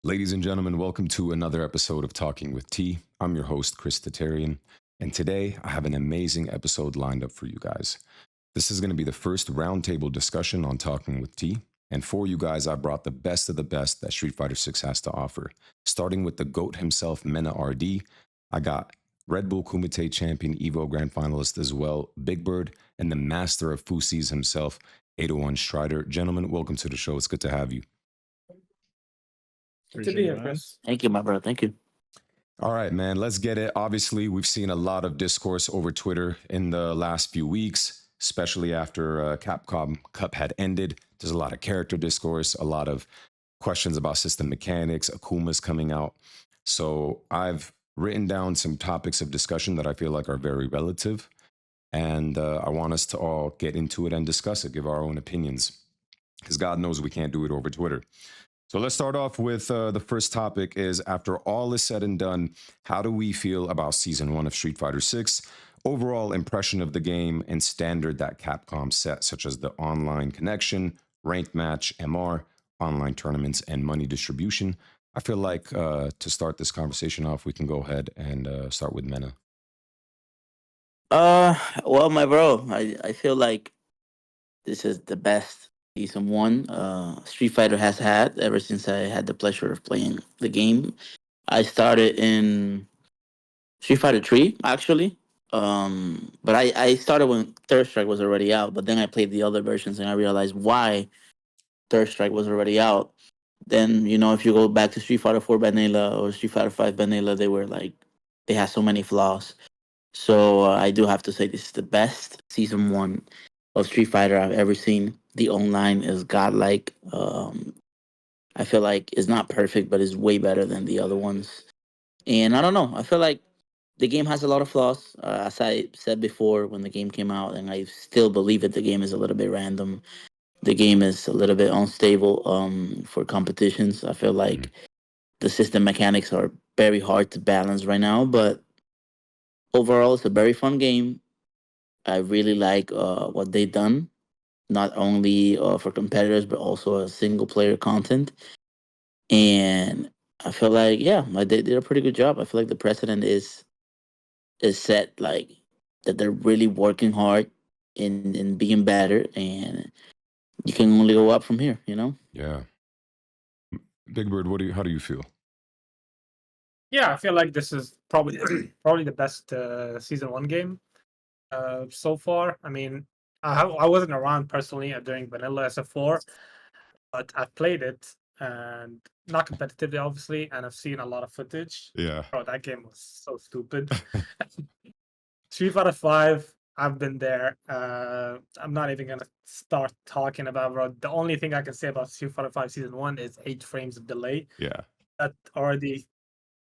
Ladies and gentlemen, welcome to another episode of Talking with T. I'm your host, Chris Tatarian, and today I have an amazing episode lined up for you guys. This is going to be the first roundtable discussion on Talking with T, and for you guys, I brought the best of the best that Street Fighter 6 has to offer. Starting with the GOAT himself, MenaRD, I got Red Bull Kumite champion Evo Grand Finalist as well, Big Bird, and the master of Fusis himself, 801 Strider. Gentlemen, welcome to the show. It's good to have you. Good to be here, Chris. Thank you, my brother. Thank you. All right, man, let's get it. Obviously, we've seen a lot of discourse over Twitter in the last few weeks, especially after Capcom Cup had ended. There's a lot of character discourse, a lot of questions about system mechanics, Akuma's coming out. So I've written down some topics of discussion that I feel like are very relative. And I want us to all get into it and discuss it, give our own opinions. Because God knows we can't do it over Twitter. So let's start off with the first topic is, after all is said and done, how do we feel about Season 1 of Street Fighter 6? Overall impression of the game and standard that Capcom set, such as the online connection, ranked match, MR, online tournaments, and money distribution. I feel like to start this conversation off, we can go ahead and start with Mena. Well, my bro, I feel like this is the best Season 1 Street Fighter has had ever since I had the pleasure of playing the game. I started in Street Fighter 3, actually. But I started when Third Strike was already out, but then I played the other versions and I realized why Third Strike was already out. Then, if you go back to Street Fighter 4 Vanilla or Street Fighter 5 Vanilla, they had so many flaws. So I do have to say this is the best Season 1 of Street Fighter I've ever seen. The online is godlike. I feel like it's not perfect, but it's way better than the other ones. And I don't know. I feel like the game has a lot of flaws. As I said before when the game came out, and I still believe it, the game is a little bit random. The game is a little bit unstable for competitions. I feel like the system mechanics are very hard to balance right now, but overall, it's a very fun game. I really like what they've done, not only for competitors but also a single player content. And I feel like they did a pretty good job. I feel like the precedent is set, like that they're really working hard in being better, and you can only go up from here. Yeah. Big Bird, how do you feel? Yeah, I feel like this is probably probably the best Season 1 game so far. I mean, I wasn't around personally during Vanilla SF4, but I've played it, and not competitively, obviously, and I've seen a lot of footage. Yeah. Bro, that game was so stupid. Street Fighter 5, I've been there. I'm not even gonna start talking about, bro. The only thing I can say about Street Fighter 5 Season 1 is 8 frames of delay. Yeah. That already,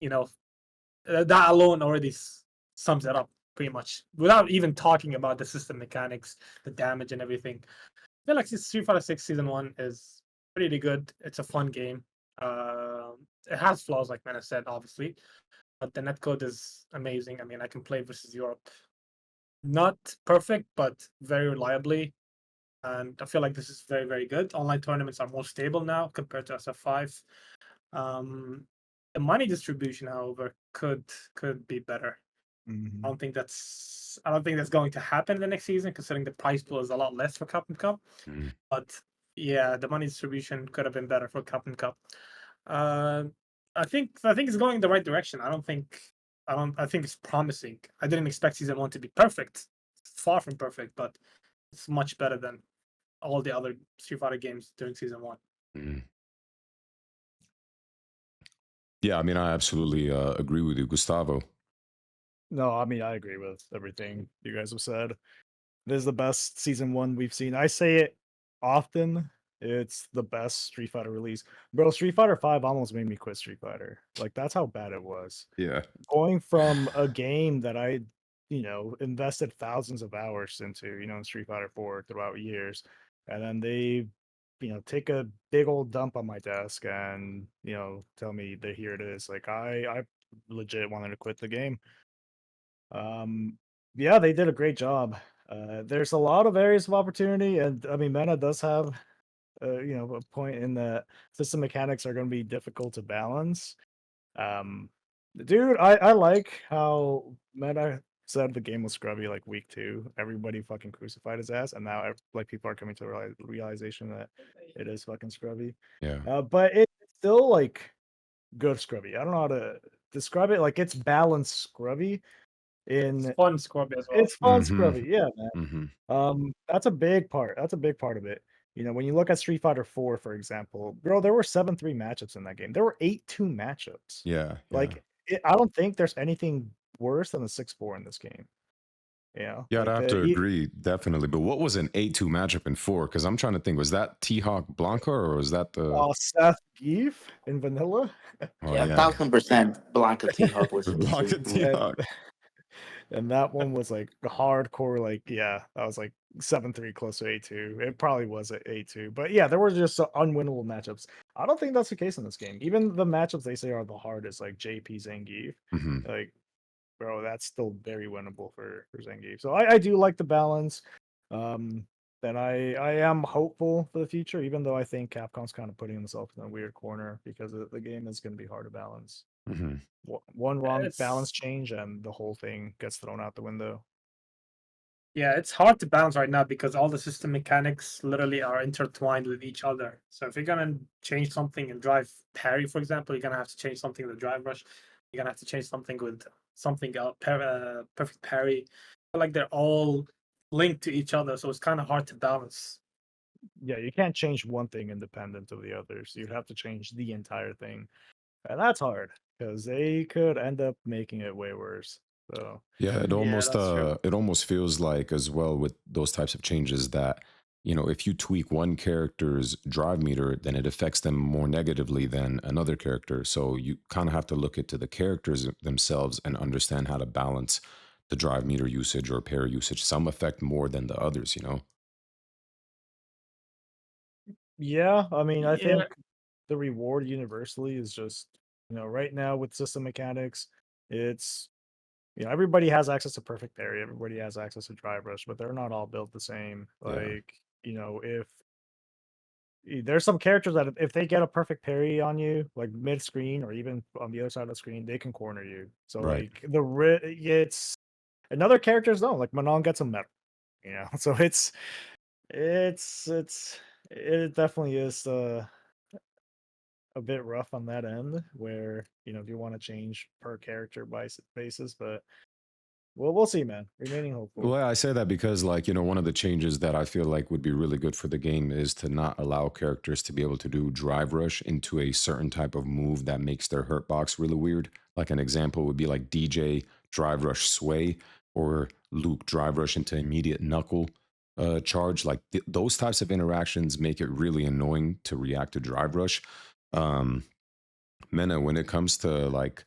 that alone already sums it up pretty much, without even talking about the system mechanics, the damage, and everything. I feel like Street Fighter 6 Season 1 is pretty good. It's a fun game. It has flaws, like Mena said, obviously, but the netcode is amazing. I mean, I can play versus Europe. Not perfect, but very reliably. And I feel like this is very, very good. Online tournaments are more stable now compared to SF5. The money distribution, however, could be better. I don't think that's going to happen in the next season, considering the prize pool is a lot less for Cup and Cup. But yeah, the money distribution could have been better for Cup and Cup. I think it's going in the right direction. I think it's promising. I didn't expect Season 1 to be perfect. It's far from perfect, but it's much better than all the other Street Fighter games during Season 1. Yeah, I mean, I absolutely agree with you, Gustavo. No, I mean, I agree with everything you guys have said. This is the best Season 1 we've seen. I say it often. It's the best Street Fighter release. Bro, Street Fighter 5 almost made me quit Street Fighter. Like, that's how bad it was. Yeah. Going from a game that I, invested thousands of hours into, in Street Fighter 4 throughout years. And then they, take a big old dump on my desk and, tell me that here it is. Like, I legit wanted to quit the game. Yeah, they did a great job. There's a lot of areas of opportunity, and I mean, Mena does have a point in that system mechanics are going to be difficult to balance. Dude, I like how Meta said the game was scrubby like week 2. Everybody fucking crucified his ass, and now like people are coming to the realization that it is fucking scrubby. Yeah. But it's still like good scrubby. I don't know how to describe it. Like it's balanced scrubby. It's fun scrubby as well. It's fun Mm-hmm. scrubby, yeah, man. Mm-hmm. That's a big part. That's a big part of it. When you look at Street Fighter 4, for example, bro, there were 7-3 matchups in that game. There were 8-2 matchups. Yeah. Like, I don't think there's anything worse than the 6-4 in this game. Yeah, like I'd have to agree, definitely. But what was an 8-2 matchup in 4? Because I'm trying to think, was that T-Hawk Blanca or was that the Seth Geef in vanilla? oh Yeah, yeah, 1000% Blanca T-Hawk was Blanca insane. T-Hawk? And that one was like hardcore, like, yeah, that was like 7-3 close to 8-2. It probably was at 8-2. But yeah, there were just unwinnable matchups. I don't think that's the case in this game. Even the matchups they say are the hardest, like JP Zangief, Mm-hmm. like, bro, that's still very winnable for Zangief. So I do like the balance. And I am hopeful for the future, even though I think Capcom's kind of putting themselves in a weird corner because the game is going to be hard to balance. Mm-hmm. One wrong It's- balance change and the whole thing gets thrown out the window. Yeah, it's hard to balance right now because all the system mechanics literally are intertwined with each other. So if you're gonna change something in drive parry, for example, you're gonna have to change something with drive rush. You're gonna have to change something with something else, perfect parry. Like they're all linked to each other, so it's kind of hard to balance. Yeah, you can't change one thing independent of the others. You'd have to change the entire thing. And that's hard because they could end up making it way worse. So Yeah, that's true. it almost feels like as well with those types of changes that if you tweak one character's drive meter, then it affects them more negatively than another character. So you kind of have to look into the characters themselves and understand how to balance the drive meter usage or pair usage. Some affect more than the others. yeah, I mean, I Yeah. think the reward universally is just, right now with system mechanics, it's everybody has access to perfect parry, everybody has access to drive rush, but they're not all built the same. Yeah. Like, if there's some characters that if they get a perfect parry on you, like mid screen or even on the other side of the screen, they can corner you. So Right. like it's another characters don't. Like Manon gets a medal, So it definitely is a bit rough on that end where if you want to change per character basis, but we'll see, man. Remaining hopeful. Well, I say that because, one of the changes that I feel like would be really good for the game is to not allow characters to be able to do drive rush into a certain type of move that makes their hurt box really weird. Like an example would be like DJ drive rush sway or Luke drive rush into immediate knuckle charge. Like those types of interactions make it really annoying to react to drive rush. Mena, when it comes to like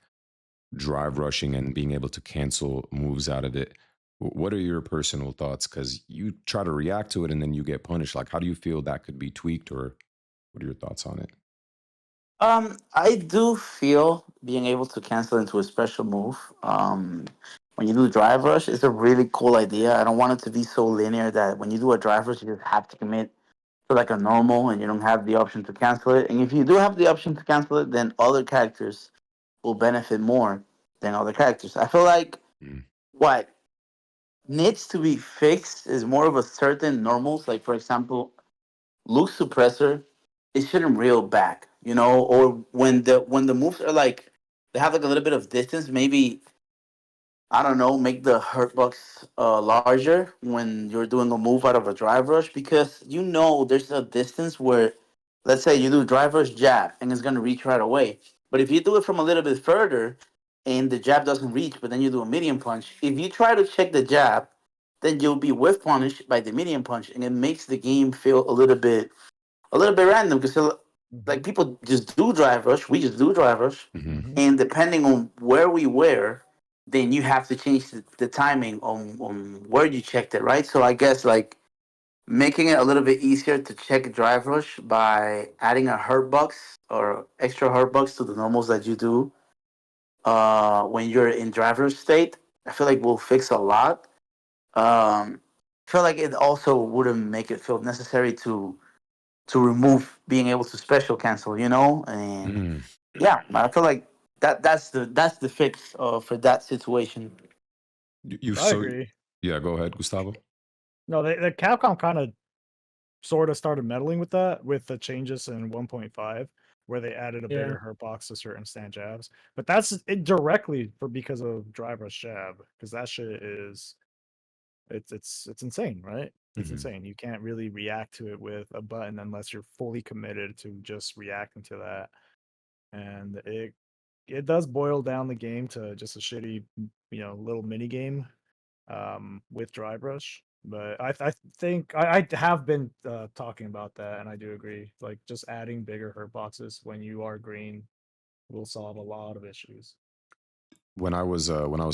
drive rushing and being able to cancel moves out of it, what are your personal thoughts? Because you try to react to it and then you get punished. Like, how do you feel that could be tweaked, or what are your thoughts on it? I do feel being able to cancel into a special move. When you do drive rush, it's a really cool idea. I don't want it to be so linear that when you do a drive rush, you just have to commit to like a normal and you don't have the option to cancel it. And if you do have the option to cancel it, then other characters will benefit more than other characters. I feel like Mm. what needs to be fixed is more of a certain normals. Like for example, Luke's suppressor, it shouldn't reel back, or when the moves are like they have like a little bit of distance, maybe I don't know, make the hurt box larger when you're doing a move out of a drive rush because there's a distance where, let's say you do drive rush jab and it's gonna reach right away. But if you do it from a little bit further and the jab doesn't reach, but then you do a medium punch, if you try to check the jab, then you'll be whiff punished by the medium punch, and it makes the game feel a little bit random because like people just do drive rush, we just do drive rush, Mhm. and depending on where we were, then you have to change the timing on where you checked it, right? So I guess like making it a little bit easier to check drive rush by adding a hurt box or extra hurt box to the normals that you do when you're in driver state, I feel like will fix a lot. I feel like it also wouldn't make it feel necessary to to remove being able to special cancel, you know, and Mm. yeah, I feel like that's the fix for that situation. You I so agree. yeah. Go ahead, Gustavo. No, the Capcom kind of sort of started meddling with that with the changes in 1.5, where they added a Yeah. bigger hurt box to certain stand jabs. But that's it directly because of drive rush jab, because that shit is it's insane, right? It's Mhm. insane. You can't really react to it with a button unless you're fully committed to just reacting to that. And it does boil down the game to just a shitty, little mini game with drive rush. But I think I have been talking about that, and I do agree. Like just adding bigger hurt boxes when you are green will solve a lot of issues. When I was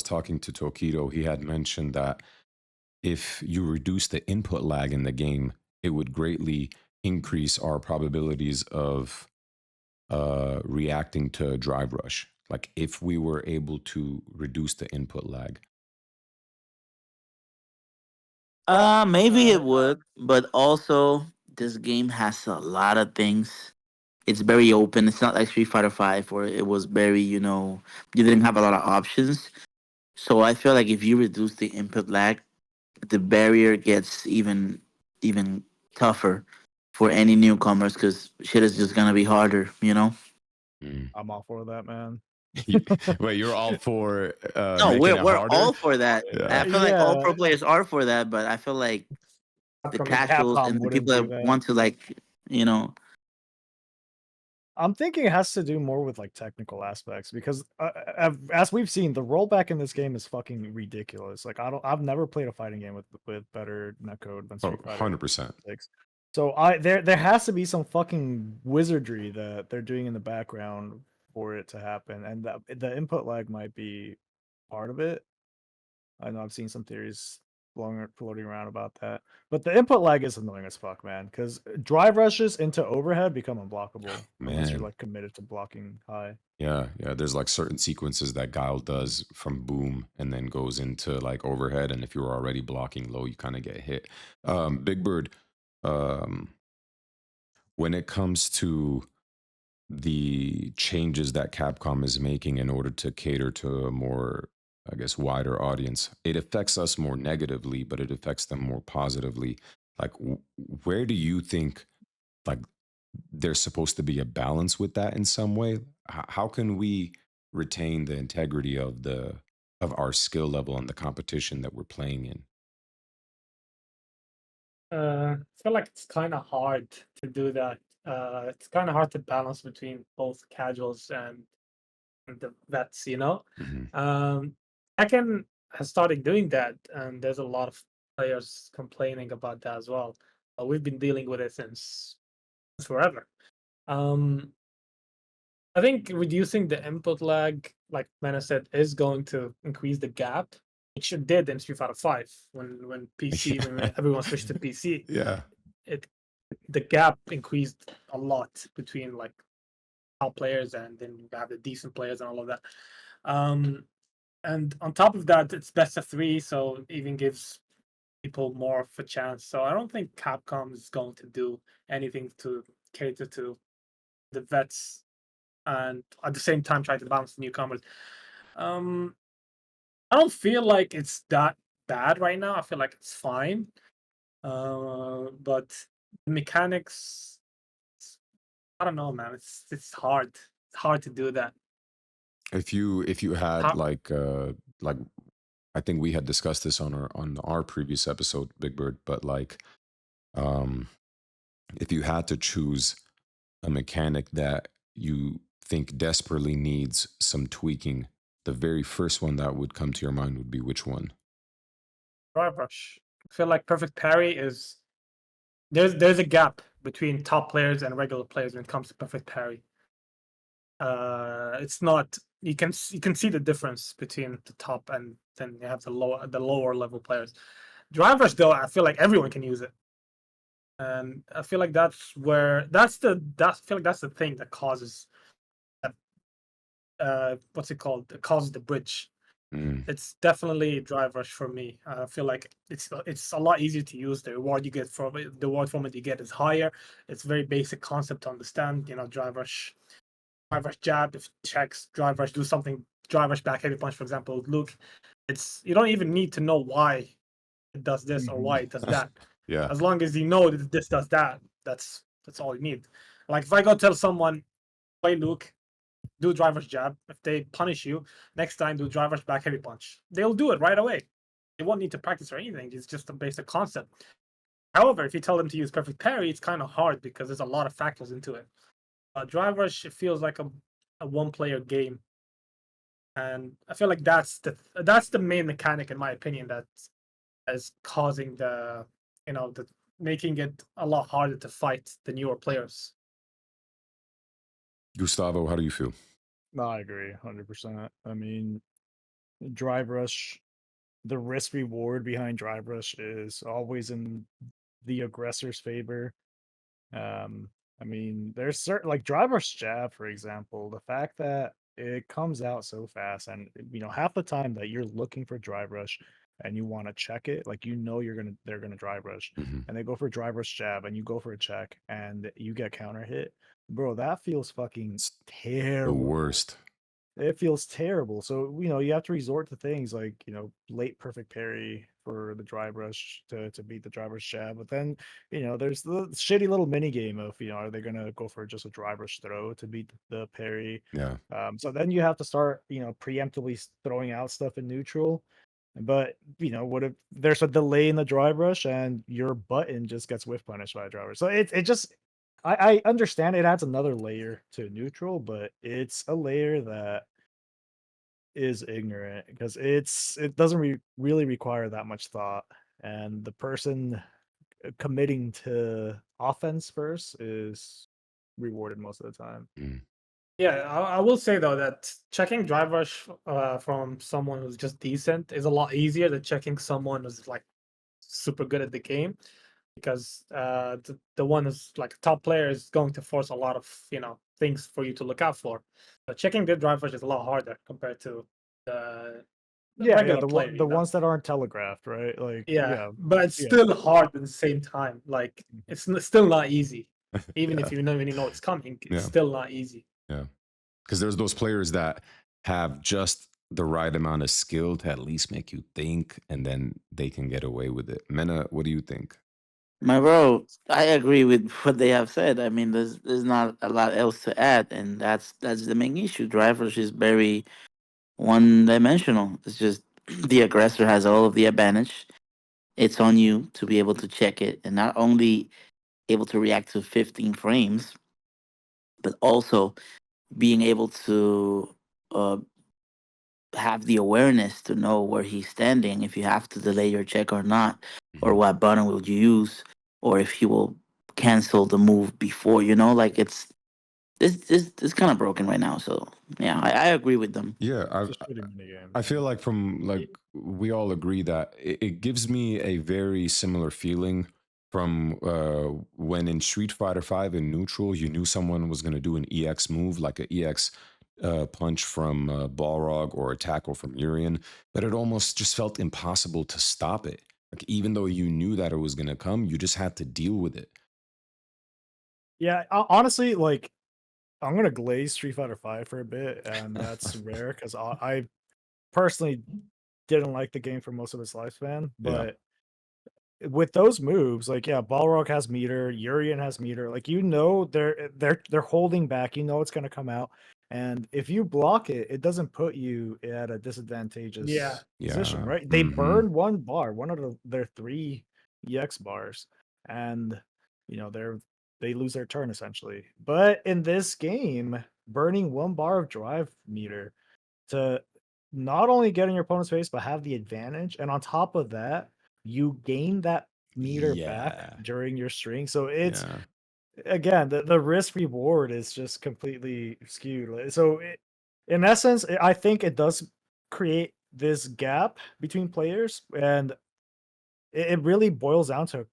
talking to Tokido, he had mentioned that if you reduce the input lag in the game, it would greatly increase our probabilities of reacting to drive rush. Like if we were able to reduce the input lag. Maybe it would, but also this game has a lot of things. It's very open. It's not like Street Fighter Five where it was very, you didn't have a lot of options. So I feel like if you reduce the input lag, the barrier gets even tougher for any newcomers because shit is just gonna be harder, you know. Mm. I'm all for that, man. Wait, you're all for No, making it we're harder? all for that. Yeah. I feel like all Yeah, pro players are for that, but I feel like the Capcom is casuals Capcom and the wouldn't people do that that. want to you know, I'm thinking it has to do more with like technical aspects because as we've seen, the rollback in this game is fucking ridiculous. Like I've never played a fighting game with better netcode than Oh, Street Fighter 100%. 6. So there has to be some fucking wizardry that they're doing in the background for it to happen, and the input lag might be part of it. I know I've seen some theories floating around about that, but the input lag is annoying as fuck, man. Because drive rushes into overhead become unblockable unless you're Man. like committed to blocking high. Yeah, yeah. There's like certain sequences that Guile does from boom and then goes into like overhead. And if you're already blocking low, you kind of get hit. Big Bird, um, when it comes to the changes that Capcom is making in order to cater to a more, I guess, wider audience, it affects us more negatively, but it affects them more positively. Like, where do you think like there's supposed to be a balance with that in some way? How can we retain the integrity of our skill level and the competition that we're playing in? I feel like it's kind of hard to do that. It's kind of hard to balance between both casuals and the vets, you know. Mhm. Tekken has started doing that, and there's a lot of players complaining about that as well. We've been dealing with it since forever. Um, I think reducing the input lag, like Mena said, is going to increase the gap, which it did in Street Fighter 5 when PC when everyone switched to PC. Yeah. It the gap increased a lot between like top players and then you have the decent players and all of that. And on top of that, it's best of 3, so it even gives people more of a chance. So I don't think Capcom is going to do anything to cater to the vets and at the same time try to balance the newcomers. Um, I don't feel like it's that bad right now. I feel like it's fine. But the mechanics, I don't know, man. It's hard. It's hard to do that. If you had How, like I think we had discussed this on our previous episode, Big Bird, but like um if you had to choose a mechanic that you think desperately needs some tweaking, the very first one that would come to your mind would be which one? Drive Rush. I feel like Perfect Parry is there's a gap between top players and regular players when it comes to Perfect Parry. It's not you can see the difference between the top and then you have the lower level players. Drive Rush though, I feel like everyone can use it. And I feel like I feel like that's the thing that causes that what's it called? That causes the bridge. Mm. It's definitely Drive Rush for me. I feel like it's a lot easier to use. The reward you get from it, the reward from it you get is higher. It's very basic concept to understand. Drive Rush jab, if checks, Drive Rush do something, Drive Rush back heavy punch, for example, with Luke. You don't even need to know why it does this or why it does that. Yeah. As long as you know that this does that, that's all you need. Like if I go tell someone, play Luke, do Drive Rush jab. If they punish you, next time do Drive Rush back heavy punch. They'll do it right away. They won't need to practice or anything. It's just a basic concept. However, if you tell them to use perfect parry, it's kind of hard because there's a lot of factors into it. Drive Rush, it feels like a one-player game, and I feel like that's the main mechanic, in my opinion, that is causing the making it a lot harder to fight the newer players. Gustavo, how do you feel? No, I agree 100%. I mean, Drive Rush, the risk reward behind Drive Rush is always in the aggressor's favor. I mean, there's certain like Drive Rush jab, for example, the fact that it comes out so fast, and half the time that you're looking for Drive Rush and you want to check it, like they're gonna Drive Rush, Mhm. and they go for Drive Rush jab, and you go for a check, and you get counter hit, bro. That feels fucking It's the terrible. worst. It feels terrible. So, you have to resort to things like, late perfect parry for the Drive Rush to beat the Drive Rush jab. But then, there's the shitty little mini game of, are they gonna go for just a Drive Rush throw to beat the parry? Yeah. So then you have to start, preemptively throwing out stuff in neutral. But what if there's a delay in the Drive Rush and your button just gets whiff punished by a Drive Rush? So it just I understand it adds another layer to neutral, but it's a layer that is ignorant because it doesn't really require that much thought, and the person committing to offense first is rewarded most of the time. Mm. Yeah, I will say though that checking Drive Rush from someone who's just decent is a lot easier than checking someone who's like super good at the game, because the one who's like a top player is going to force a lot of things for you to look out for. But checking their Drive Rush is a lot harder compared to the Yeah, regular the player. the ones that aren't telegraphed, right? Like, Yeah, but it's yeah. still hard at the same time. Like it's still not easy, even if you know when you know it's coming. It's Yeah. still not easy. Yeah. Because there's those players that have just the right amount of skill to at least make you think, and then they can get away with it. Mena, what do you think? My bro, I agree with what they have said. I mean, there's not a lot else to add, and that's the main issue. Drive Rush is very one dimensional. It's just the aggressor has all of the advantage. It's on you to be able to check it, and not only able to react to 15 frames, but also being able to uh, have the awareness to know where he's standing, if you have to delay your check or not, or what button will you use, or if he will cancel the move before. Like it's this kind of broken right now. So yeah, I agree with them. Yeah, It's a shitty minigame. I feel like we all agree that it gives me a very similar feeling from when in Street Fighter 5 in neutral, you knew someone was going to do an EX move, like an EX punch from Balrog or a tackle from Urian, but it almost just felt impossible to stop it. Like even though you knew that it was going to come, you just had to deal with it. Yeah, honestly, like, I'm gonna glaze Street Fighter 5 for a bit, and that's rare because I personally didn't like the game for most of its lifespan. Yeah. But with those moves, like, yeah, Balrog has meter, Urian has meter. Like, they're holding back. It's gonna come out, and if you block it, it doesn't put you at a disadvantageous Yeah. position, Yeah. right? They Mhm. burn one bar, one of their 3 EX bars, and they lose their turn essentially. But in this game, burning one bar of drive meter to not only get in your opponent's face, but have the advantage. And on top of that, you gain that meter back Yeah. during your string. So it's Yeah. again the risk reward is just completely skewed. So in essence, I think it does create this gap between players, and it really boils down to,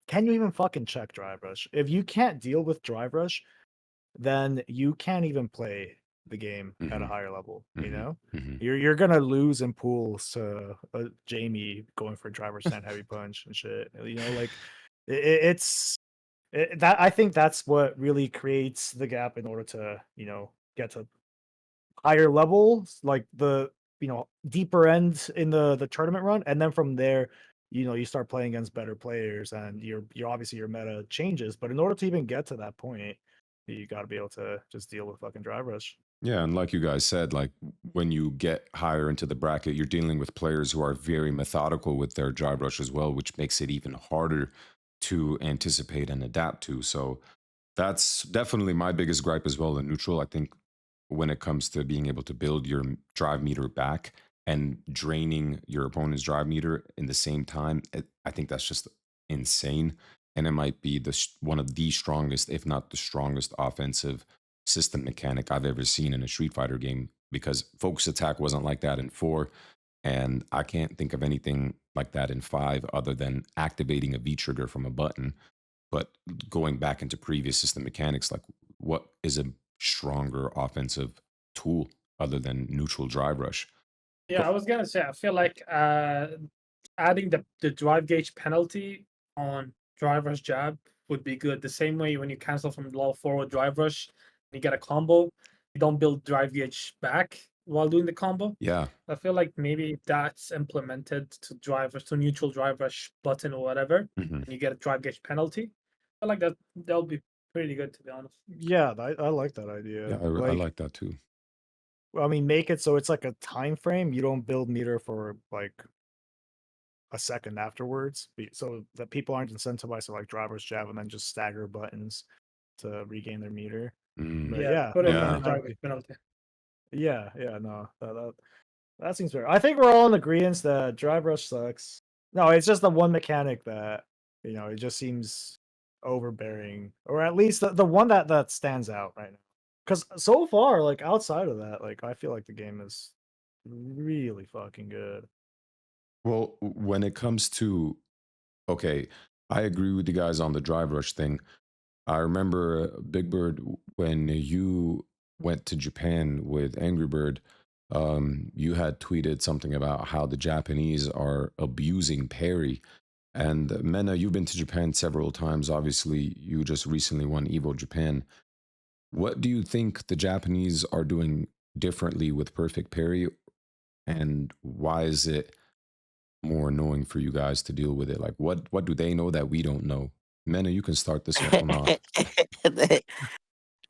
can you even fucking check Drive Rush? If you can't deal with Drive Rush, then you can't even play the game at a Mhm. higher level. You Mhm. know, Mhm. you're gonna lose in pools to Jamie going for driver stand heavy punch and shit. You know, like it's that I think that's what really creates the gap in order to get to higher levels, like the deeper end in the tournament run, and then from there, you start playing against better players, and you're obviously your meta changes. But in order to even get to that point, you got to be able to just deal with fucking drive rush. Yeah, and like you guys said, like when you get higher into the bracket, you're dealing with players who are very methodical with their drive rush as well, which makes it even harder to anticipate and adapt to. So that's definitely my biggest gripe as well in neutral. I think when it comes to being able to build your drive meter back and draining your opponent's drive meter in the same time, I think that's just insane. And it might be one of the strongest, if not the strongest, offensive system mechanic I've ever seen in a Street Fighter game. Because focus attack wasn't like that in 4, and I can't think of anything like that in 5 other than activating a V trigger from a button. But going back into previous system mechanics, like what is a stronger offensive tool other than neutral drive rush? Yeah, I was gonna say I feel like adding the drive gauge penalty on drive rush jab would be good. The same way when you cancel from low forward drive rush, you get a combo, you don't build drive gauge back while doing the combo. Yeah. I feel like maybe if that's implemented to neutral drive rush button or whatever, Mhm. and you get a drive gauge penalty. I feel like that would be pretty good, to be honest. Yeah, I like that idea. Yeah, I Like, like that too. I mean, make it so it's like a time frame. You don't build meter for like a second afterwards, so that people aren't incentivized to like driver's jab and then just stagger buttons to regain their meter. But Yeah, yeah, put it on Yeah. the drive gauge penalty. yeah, no, that seems fair. I think we're all in agreement that drive rush sucks. No, it's just the one mechanic that it just seems overbearing, or at least the one that stands out right now. Because so far, like outside of that, like I feel like the game is really fucking good. Well, when it comes to, okay, I agree with you guys on the drive rush thing. I remember Big Bird when you went to Japan with Angry Bird. You had tweeted something about how the Japanese are abusing Parry. And Mena, you've been to Japan several times. Obviously, you just recently won Evo Japan. What do you think the Japanese are doing differently with Perfect Parry, and why is it more annoying for you guys to deal with it? Like, what do they know that we don't know? Mena, you can start this one off. they,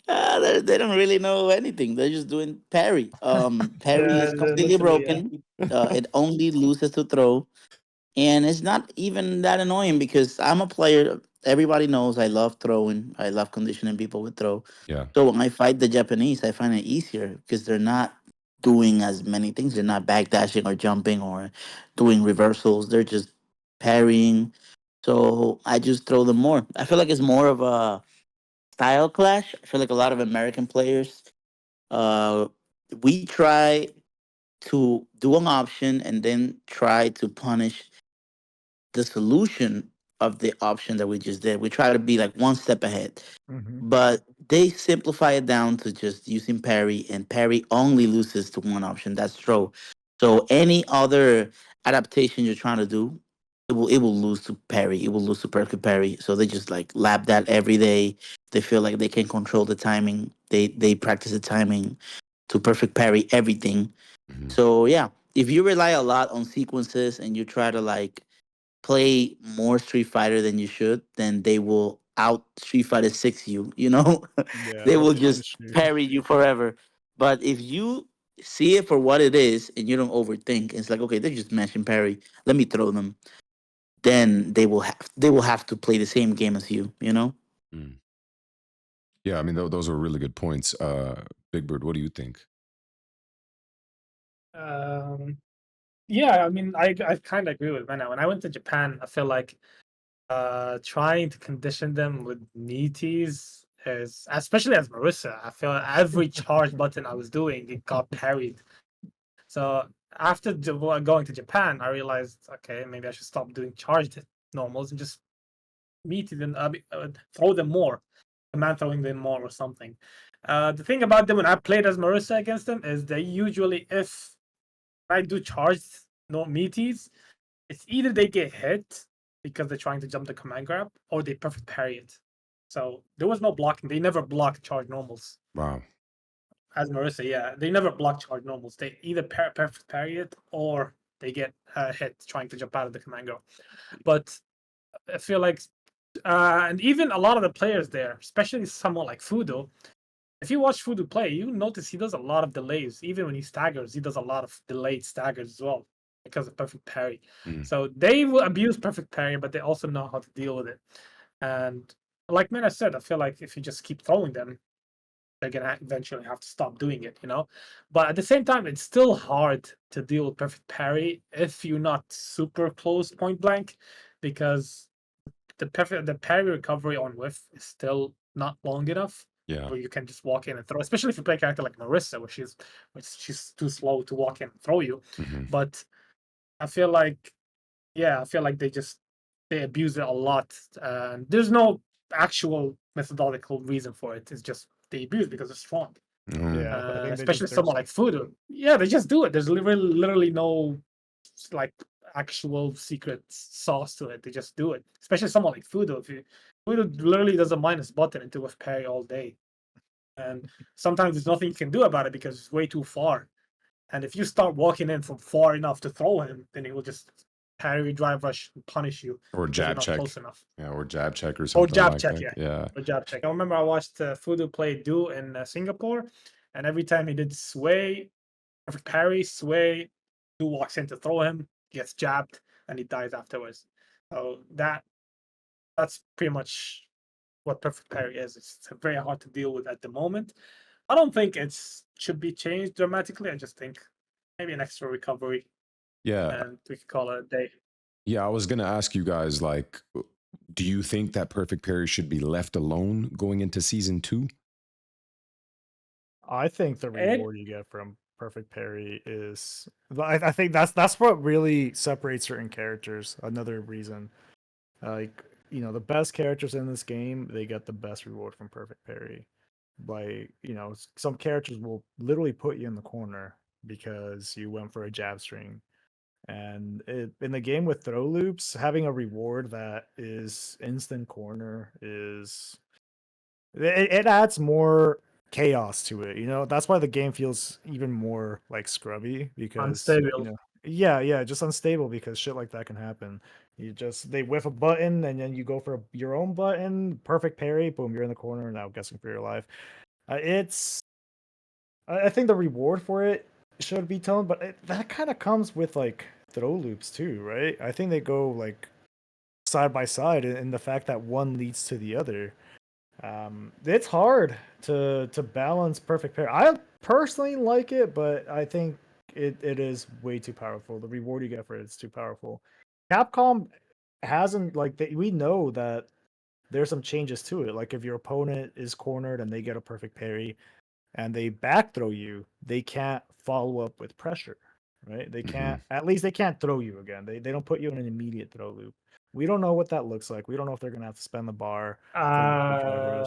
they don't really know anything. They're just doing parry. Parry Yeah, is completely literally, yeah. broken. It only loses to throw, and it's not even that annoying because I'm a player. Everybody knows I love throwing. I love conditioning people with throw. Yeah. So when I fight the Japanese, I find it easier because they're not doing as many things. They're not backdashing or jumping or doing reversals. They're just parrying. So I just throw them more. I feel like it's more of a style clash. I feel like a lot of American players, uh, we try to do an option and then try to punish the solution of the option that we just did. We try to be like one step ahead, Mhm. but they simplify it down to just using parry, and parry only loses to one option. That's throw. So any other adaptation you're trying to do, it will lose to parry. It will lose to perfect parry. So they just like lap that every day. They feel like they can control the timing. They practice the timing to perfect parry everything. Mhm. So yeah, if you rely a lot on sequences and you try to like play more Street Fighter than you should, then they will out Street Fighter 6 you, you know? Yeah, They will that's just true. parry you forever. But if you see it for what it is and you don't overthink, it's like, okay, they're just mashing parry. Let me throw them. Then they will have to play the same game as you know? Mm. Yeah, I mean, those are really good points. Big Bird, what do you think? Um, yeah, I mean, I kind of agree with Mena. When I went to Japan, I feel like trying to condition them with meaties is, especially as Marissa, I feel every charge button I was doing, it got parried. So after going to Japan, I realized, okay, maybe I should stop doing charged normals and just meaty them, throw them more. command throwing them more or something. The thing about them when I played as Marissa against them is they usually, if I do charge meaties, it's either they get hit because they're trying to jump the command grab, or they perfect parry it. So there was no blocking. They never blocked charge normals. Wow. As Marissa, yeah, they never block charge normals. They either perfect parry it, or they get hit trying to jump out of the command grab. But I feel like, and even a lot of the players there, especially someone like Fudo, if you watch Fudo play, you notice he does a lot of delays. Even when he staggers, he does a lot of delayed staggers as well because of perfect parry. So they will abuse perfect parry, but they also know how to deal with it. And like Mena said, I feel like if you just keep throwing them, they're gonna eventually have to stop doing it, you know. But at the same time, it's still hard to deal with perfect parry if you're not super close point blank, because the parry recovery on whiff is still not long enough. Yeah. Where you can just walk in and throw, especially if you play a character like Marissa, where she's too slow to walk in and throw you. But I feel like, yeah, I feel like they abuse it a lot. There's no actual methodological reason for it. It's just they abuse because it's strong. Yeah, but I think Especially someone like Fudo. Yeah, they just do it. There's literally no like actual secret sauce to it. They just do it. Especially someone like Fudo. Fudo literally does a minus button into with parry all day. And sometimes there's nothing you can do about it because it's way too far. And if you start walking in from far enough to throw him, then he will just parry, drive rush, and punish you. Or jab check. Close enough. Yeah, or jab check or something. Or jab like check, that. yeah. Or jab check. I remember I watched Fudo play Do in Singapore, and every time he did sway, perfect parry, sway, Do walks in to throw him, gets jabbed, and he dies afterwards. So that's pretty much what perfect parry is. It's very hard to deal with at the moment. I don't think should be changed dramatically. I just think maybe an extra recovery. Yeah. And we could call it a day. Yeah, I was gonna ask you guys, like, do you think that perfect parry should be left alone going into season 2? I think the reward you get from perfect parry is, I think that's what really separates certain characters. Another reason, like, you know, the best characters in this game, they get the best reward from perfect parry. Like, you know, some characters will literally put you in the corner because you went for a jab string. And in the game with throw loops, having a reward that is instant corner is it adds more chaos to it. You know, that's why the game feels even more like scrubby, because Unstable. You know, yeah, just unstable, because shit like that can happen. They whiff a button and then you go for your own button, perfect parry, boom, you're in the corner, now guessing for your life. I think the reward for it should be toned, but that kind of comes with like throw loops too, right? I think they go like side by side in the fact that one leads to the other. It's hard to balance perfect pair. I personally like it, but I think it is way too powerful. The reward you get for it is too powerful. Capcom hasn't, like, we know that there's some changes to it. Like if your opponent is cornered and they get a perfect parry and they back throw you, they can't follow up with pressure, right? They can't, at least they can't throw you again. They don't put you in an immediate throw loop. We don't know what that looks like. We don't know if they're gonna have to spend the bar. I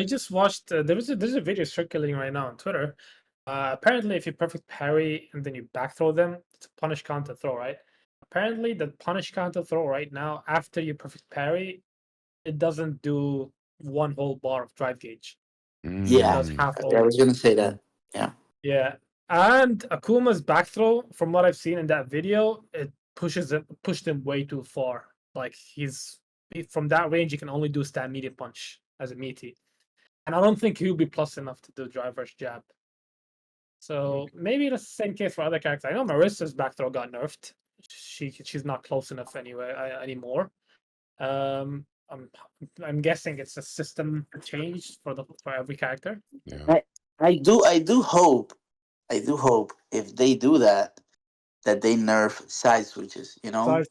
just watched. There's a video circulating right now on Twitter. Apparently, if you perfect parry and then you back throw them, it's a punish counter throw, right? Apparently, the punish counter throw right now, after you perfect parry, it doesn't do one whole bar of drive gauge. Yeah, I was gonna say that. Yeah. Yeah, and Akuma's back throw, from what I've seen in that video, it pushed him way too far. Like from that range, you can only do stand medium punch as a meaty, and I don't think he'll be plus enough to do drive rush jab. So maybe the same case for other characters. I know Marissa's back throw got nerfed. She's not close enough anyway anymore. I'm guessing it's a system change for every character. Yeah. I do hope if they do that they nerf side switches, you know? I was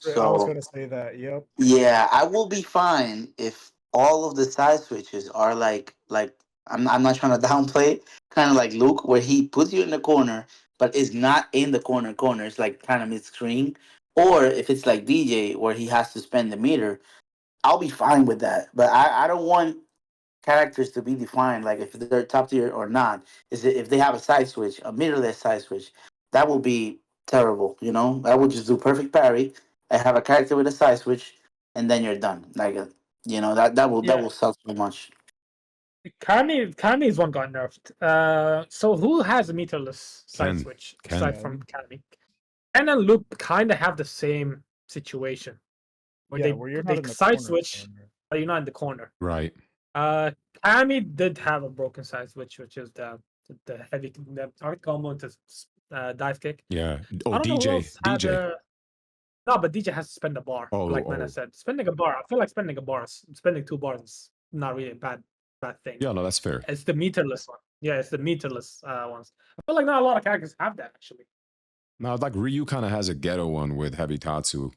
gonna say that, yep. Yeah, I will be fine if all of the side switches are like I'm not trying to downplay, kind of like Luke, where he puts you in the corner, but is not in the corner. It's like kind of mid screen. Or if it's like DJ, where he has to spend the meter, I'll be fine with that. But I don't want characters to be defined, like if they're top tier or not, is if they have a side switch, a meterless side switch. That will be terrible. I would just do perfect parry. I have a character with a side switch, and then you're done. Like, that will suck so much. Kami is one got nerfed. So who has a meterless side Ken. switch Ken. aside from Kami? Ken and Loop kind of have the same situation where where you're not they in the side corner, switch, but you're not in the corner. Right. Kami did have a broken side switch, which is the heavy target combo into dive kick. Yeah. Oh, I don't know who DJ. else had DJ. No, but DJ has to spend a bar. Like Mena said, spending a bar. I feel like spending 2 bars is not really a bad thing. Yeah, no, that's fair. It's the meterless one. Yeah, it's the meterless ones. I feel like not a lot of characters have that actually. No, like Ryu kind of has a ghetto one with Heavy Tatsu.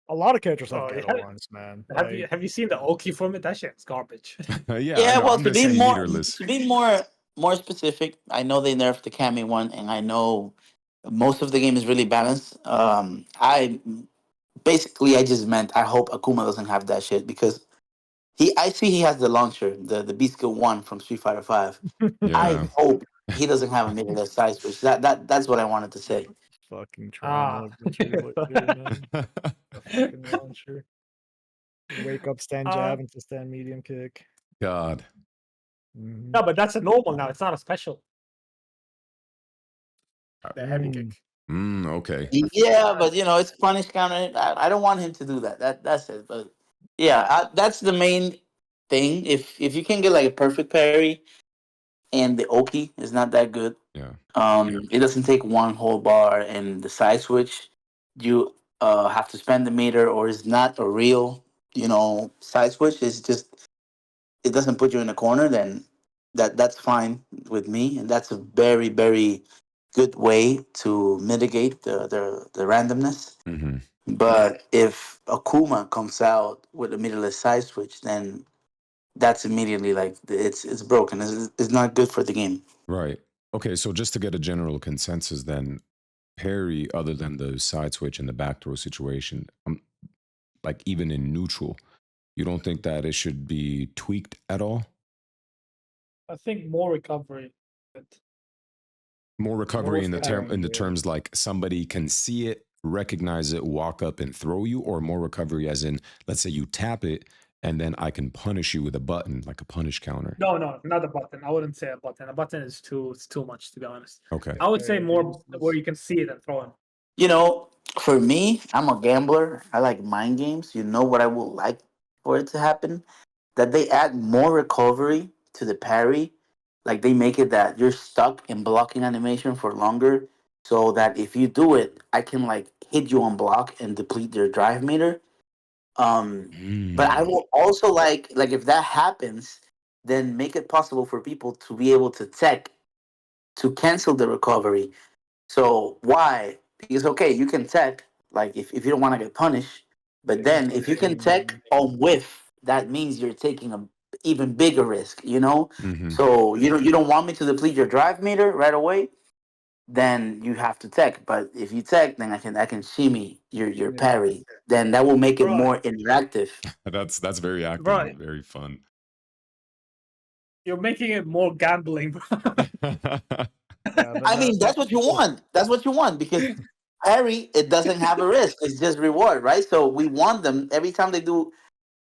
A lot of characters have Oh, ghetto yeah. ones, man. Have you seen the Oki from it? That shit's garbage. Yeah. Yeah, no, well, I'm to just be saying more meterless. to be more specific, I know they nerfed the Kami one, and I know most of the game is really balanced. I just meant I hope Akuma doesn't have that shit because I see he has the launcher, the Beast Skill 1 from Street Fighter 5. Yeah. I hope he doesn't have a meterless side switch. That's what I wanted to say. Fucking trauma. That's really what you do, man. A fucking launcher. Wake up, stand jab into stand medium kick. God. Mhm. No, but that's a normal now. It's not a special. The heavy kick. Okay. Yeah, but it's punish counter. I don't want him to do that. That's it. But yeah, that's the main thing. If you can get like a perfect parry, and the Oki is not that good. Yeah. It doesn't take one whole bar, and the side switch, you have to spend the meter, or it's not a real side switch. It's just it doesn't put you in a corner. Then that's fine with me, and that's a very very good way to mitigate the randomness. Mm-hmm. But if Akuma comes out with a meterless side switch, then that's immediately like it's broken. It's not good for the game. Right. Okay, so just to get a general consensus then, Parry, other than the side switch and the back throw situation, like even in neutral, you don't think that it should be tweaked at all? I think more recovery. More recovery in the sparing, terms like somebody can see it, recognize it, walk up and throw you, or more recovery as in, let's say you tap it and then I can punish you with a button, like a punish counter. No, not a button. I wouldn't say a button. A button is too much, to be honest. Okay. I would say more where you can see it and throw it. For me, I'm a gambler. I like mind games. You know what I would like for it to happen? That they add more recovery to the parry. Like they make it that you're stuck in blocking animation for longer. So that if you do it, I can like hit you on block and deplete your drive meter. But I will also like if that happens, then make it possible for people to be able to tech to cancel the recovery. So why? Because okay, you can tech like if you don't want to get punished, but then if you can tech on whiff, that means you're taking a even bigger risk. Mm-hmm. So you don't want me to deplete your drive meter right away, then you have to tech. But if you tech, then I can shimmy your parry. Then that will make it more interactive. That's very active, Right. very fun. You're making it more gambling. I mean, that's what you want. That's what you want because parry, it doesn't have a risk. It's just reward, right? So we want them every time they do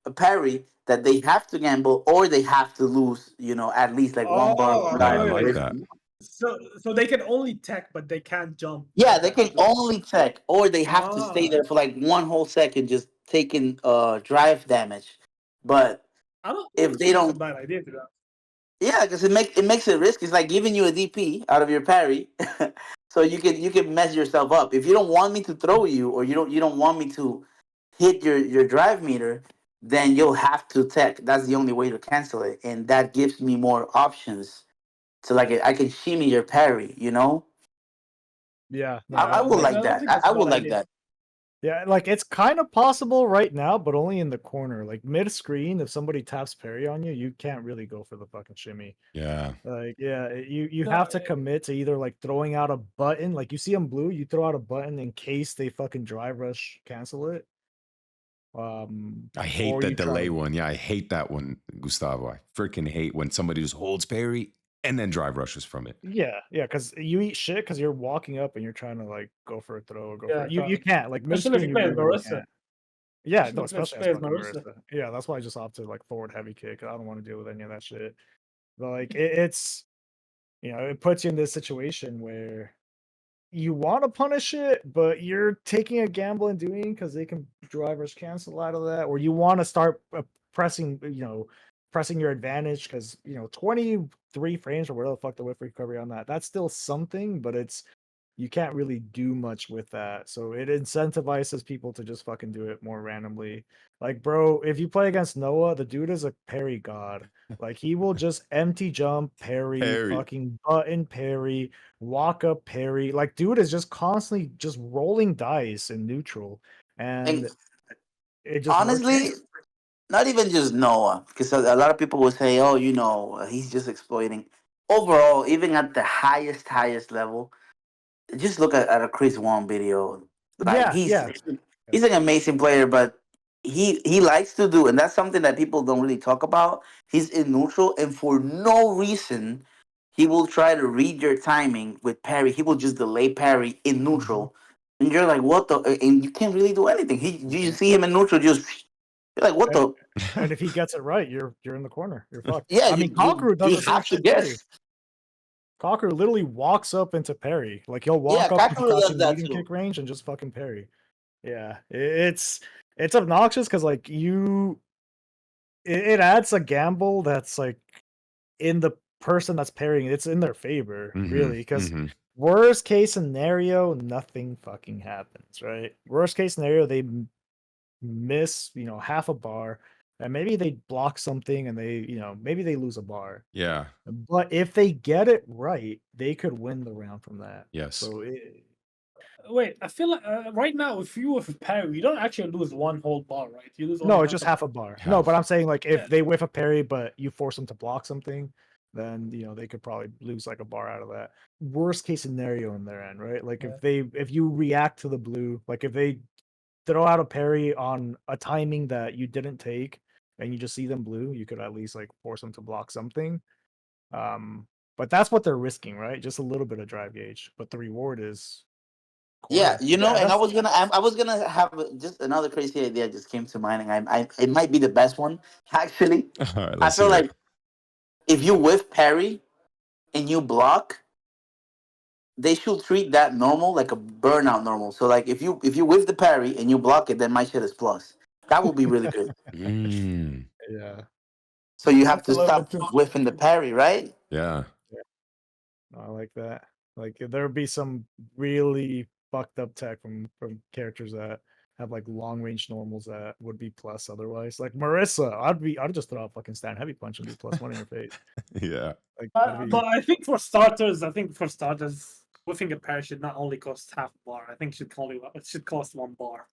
a parry that they have to gamble or they have to lose, at least like one bar of I drive. like that. So they can only tech, but they can't jump. Yeah, they can only tech or they have to stay there for like one whole second just taking drive damage. But I don't if they think it's don't, a bad idea to that. yeah, because it makes it risky. It's like giving you a DP out of your parry, so you can mess yourself up. If you don't want me to throw you, or you don't want me to hit your drive meter, then you'll have to tech. That's the only way to cancel it, and that gives me more options. So like I can shimmy your parry. Yeah. I would like that. I would like that. Yeah, like it's kind of possible right now, but only in the corner. Like mid screen, if somebody taps parry on you, you can't really go for the fucking shimmy. Yeah. Like, yeah, you have to commit to either like throwing out a button, like you see them blue, you throw out a button in case they fucking drive rush cancel it. I hate or the you try delay to- one. Yeah, I hate that one, Gustavo. I freaking hate when somebody just holds parry and then drive rushes from it. Yeah, because you eat shit because you're walking up and you're trying to like go for a throw or go Yeah, for you can't like mid especially if screen you play as really Marissa. can't. Yeah, no, Especially if especially you as play as fucking Marissa. Marissa. Yeah, that's why I just opted like forward heavy kick. I don't want to deal with any of that shit. But like it's it puts you in this situation where you want to punish it, but you're taking a gamble and doing because they can drivers cancel out of that, or you want to start pressing, pressing your advantage because 23 frames or whatever the fuck the whiff recovery on that's still something, but you can't really do much with that. So it incentivizes people to just fucking do it more randomly. Like, bro, if you play against Noah, the dude is a parry god. Like, he will just empty jump, parry, Parry. fucking button parry, walk up parry. Like, dude is just constantly just rolling dice in neutral. And it just works. Honestly, not even just Noah, because a lot of people will say, "Oh, he's just exploiting." Overall, even at the highest level, just look at a Chris Wong video. Like Yeah. he's an amazing player, but he likes to do, and that's something that people don't really talk about. He's in neutral, and for no reason, he will try to read your timing with parry. He will just delay parry in neutral, and you're like, "What the?" And you can't really do anything. You just see him in neutral, just you're like, "What the?" And if he gets it right, you're in the corner. You're fucked. Yeah, I mean, Kakeru does you the same have to shit guess. too. Kakeru literally walks up into parry. Like he'll Yeah, walk up into Kakeru does crouching that medium too. kick range and just fucking parry. Yeah, it's obnoxious because like it adds a gamble that's like in the person that's parrying. It's in their favor, really, because worst case scenario, nothing fucking happens, right? Worst case scenario, they miss half a bar, and maybe they block something, and they maybe they lose a bar. Yeah. But if they get it right, they could win the round from that. Yes. So Wait, I feel like right now, if you with parry, you don't actually lose one whole bar, right? You lose no, only it's just half a bar. No, Half. but I'm saying like if Yeah. they whiff a parry, but you force them to block something, then they could probably lose like a bar out of that. Worst case scenario in their end, right? Like if you react to the blue, like if they throw out a parry on a timing that you didn't take, and you just see them blue, you could at least like force them to block something. But that's what they're risking, right? Just a little bit of drive gauge, but the reward is Yeah, corner. and I was gonna have just another crazy idea just came to mind, and I it might be the best one actually. All right, I let's feel hear like it. if you whiff parry and you block, they should treat that normal, like a burnout normal. So like if you whiff the parry and you block it, then my shit is plus. That would be really good. Mm, Yeah. So you have That's to a little bit stop too. whiffing the parry, right? yeah. I like that. Like there would be some really fucked up tech from characters that have like long range normals that would be plus otherwise. Like Marissa, I'd just throw a fucking stand heavy punch and be +1 in your face. Yeah. Like that'd be, But I think for starters, whiffing a parry should not only cost half a bar. I think it should cost 1 bar.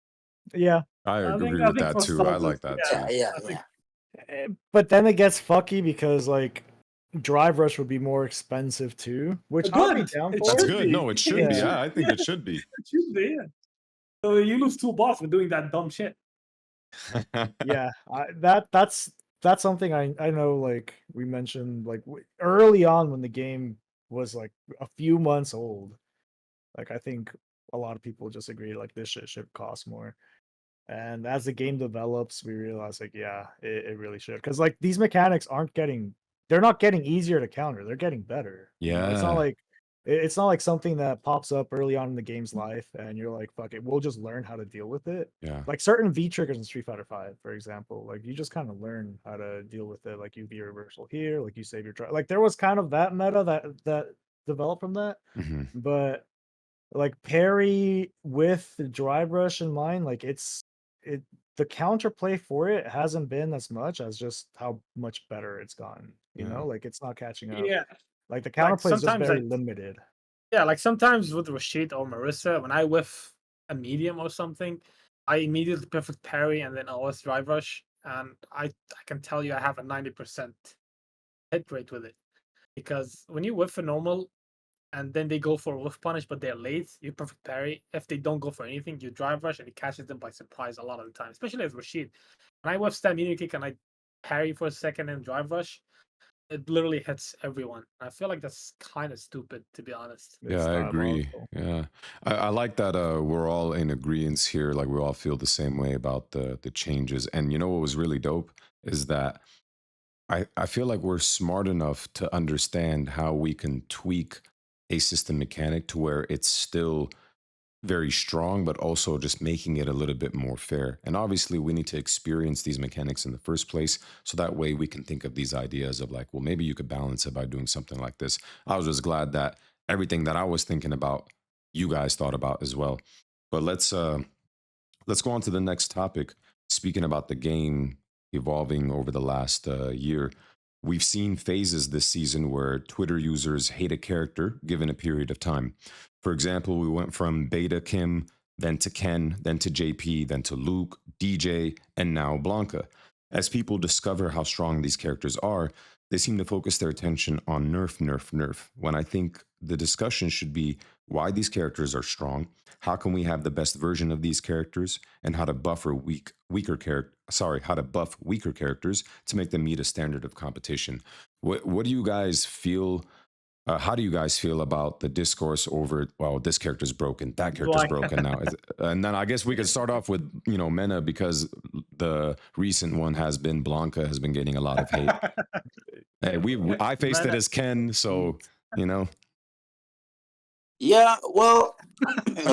yeah. I agree I with think that for too. I starters, like that Yeah, too. yeah, I think yeah. But then it gets fucky because like drive rush would be more expensive too, which I'd be good. down It for. That's should good. be. No, it should be. Yeah. Yeah, I think it should be. It should be. Yeah. So you lose 2 bars for doing that dumb shit. Yeah, that's something I know. Like we mentioned, like early on when the game was like a few months old, like I think a lot of people just agreed like this shit should cost more. And as the game develops, we realize like yeah, it really should, because like these mechanics they're not getting easier to counter, they're getting better. It's not Yeah. like it's not like something that pops up early on in the game's life and you're like, fuck it, we'll just learn how to deal with it. Yeah. Like certain V triggers in Street Fighter 5, for example, like you just kind of learn how to deal with it. Like you V reversal here, like you save your try. Like there was kind of that meta that developed from that, but like parry with the drive rush in mind, like the counterplay for it hasn't been as much as just how much better it's gotten. Yeah. Like it's not catching up. Yeah. Like the counterplay is just sometimes very limited. Yeah, like sometimes with Rashid or Marissa, when I whiff a medium or something, I immediately perfect parry and then always drive rush, and I can tell you I have a 90% hit rate with it, because when you whiff a normal and then they go for a whiff punish, but they're late, you perfect parry. If they don't go for anything, you drive rush, and it catches them by surprise a lot of the time, especially as Rashid. When I whiff stab medium kick and I parry for a second and drive rush, it literally hits everyone. I feel like that's kind of stupid, to be honest. Yeah, It's I not agree. logical. Yeah, I like that. We're all in agreement here. Like we all feel the same way about the changes. And you know what was really dope is that I feel like we're smart enough to understand how we can tweak a system mechanic to where it's still very strong, but also just making it a little bit more fair. And obviously, we need to experience these mechanics in the first place. So that way we can think of these ideas of like, well, maybe you could balance it by doing something like this. I was just glad that everything that I was thinking about, you guys thought about as well. But let's go on to the next topic. Speaking about the game evolving over the last year, we've seen phases this season where Twitter users hate a character given a period of time. For example, we went from Beta Kim, then to Ken, then to JP, then to Luke, DJ, and now Blanca. As people discover how strong these characters are, they seem to focus their attention on nerf, nerf, nerf, when I think the discussion should be why these characters are strong, how can we have the best version of these characters, and how to how to buff weaker characters to make them meet a standard of competition. What do you guys feel? How do you guys feel about the discourse over? Well, this character's broken, that character's Like, broken now, and then I guess we could start off with Mena, because the recent one has been Blanca has been getting a lot of hate. Hey, I faced it Mena- as Ken, so you know. Yeah, well,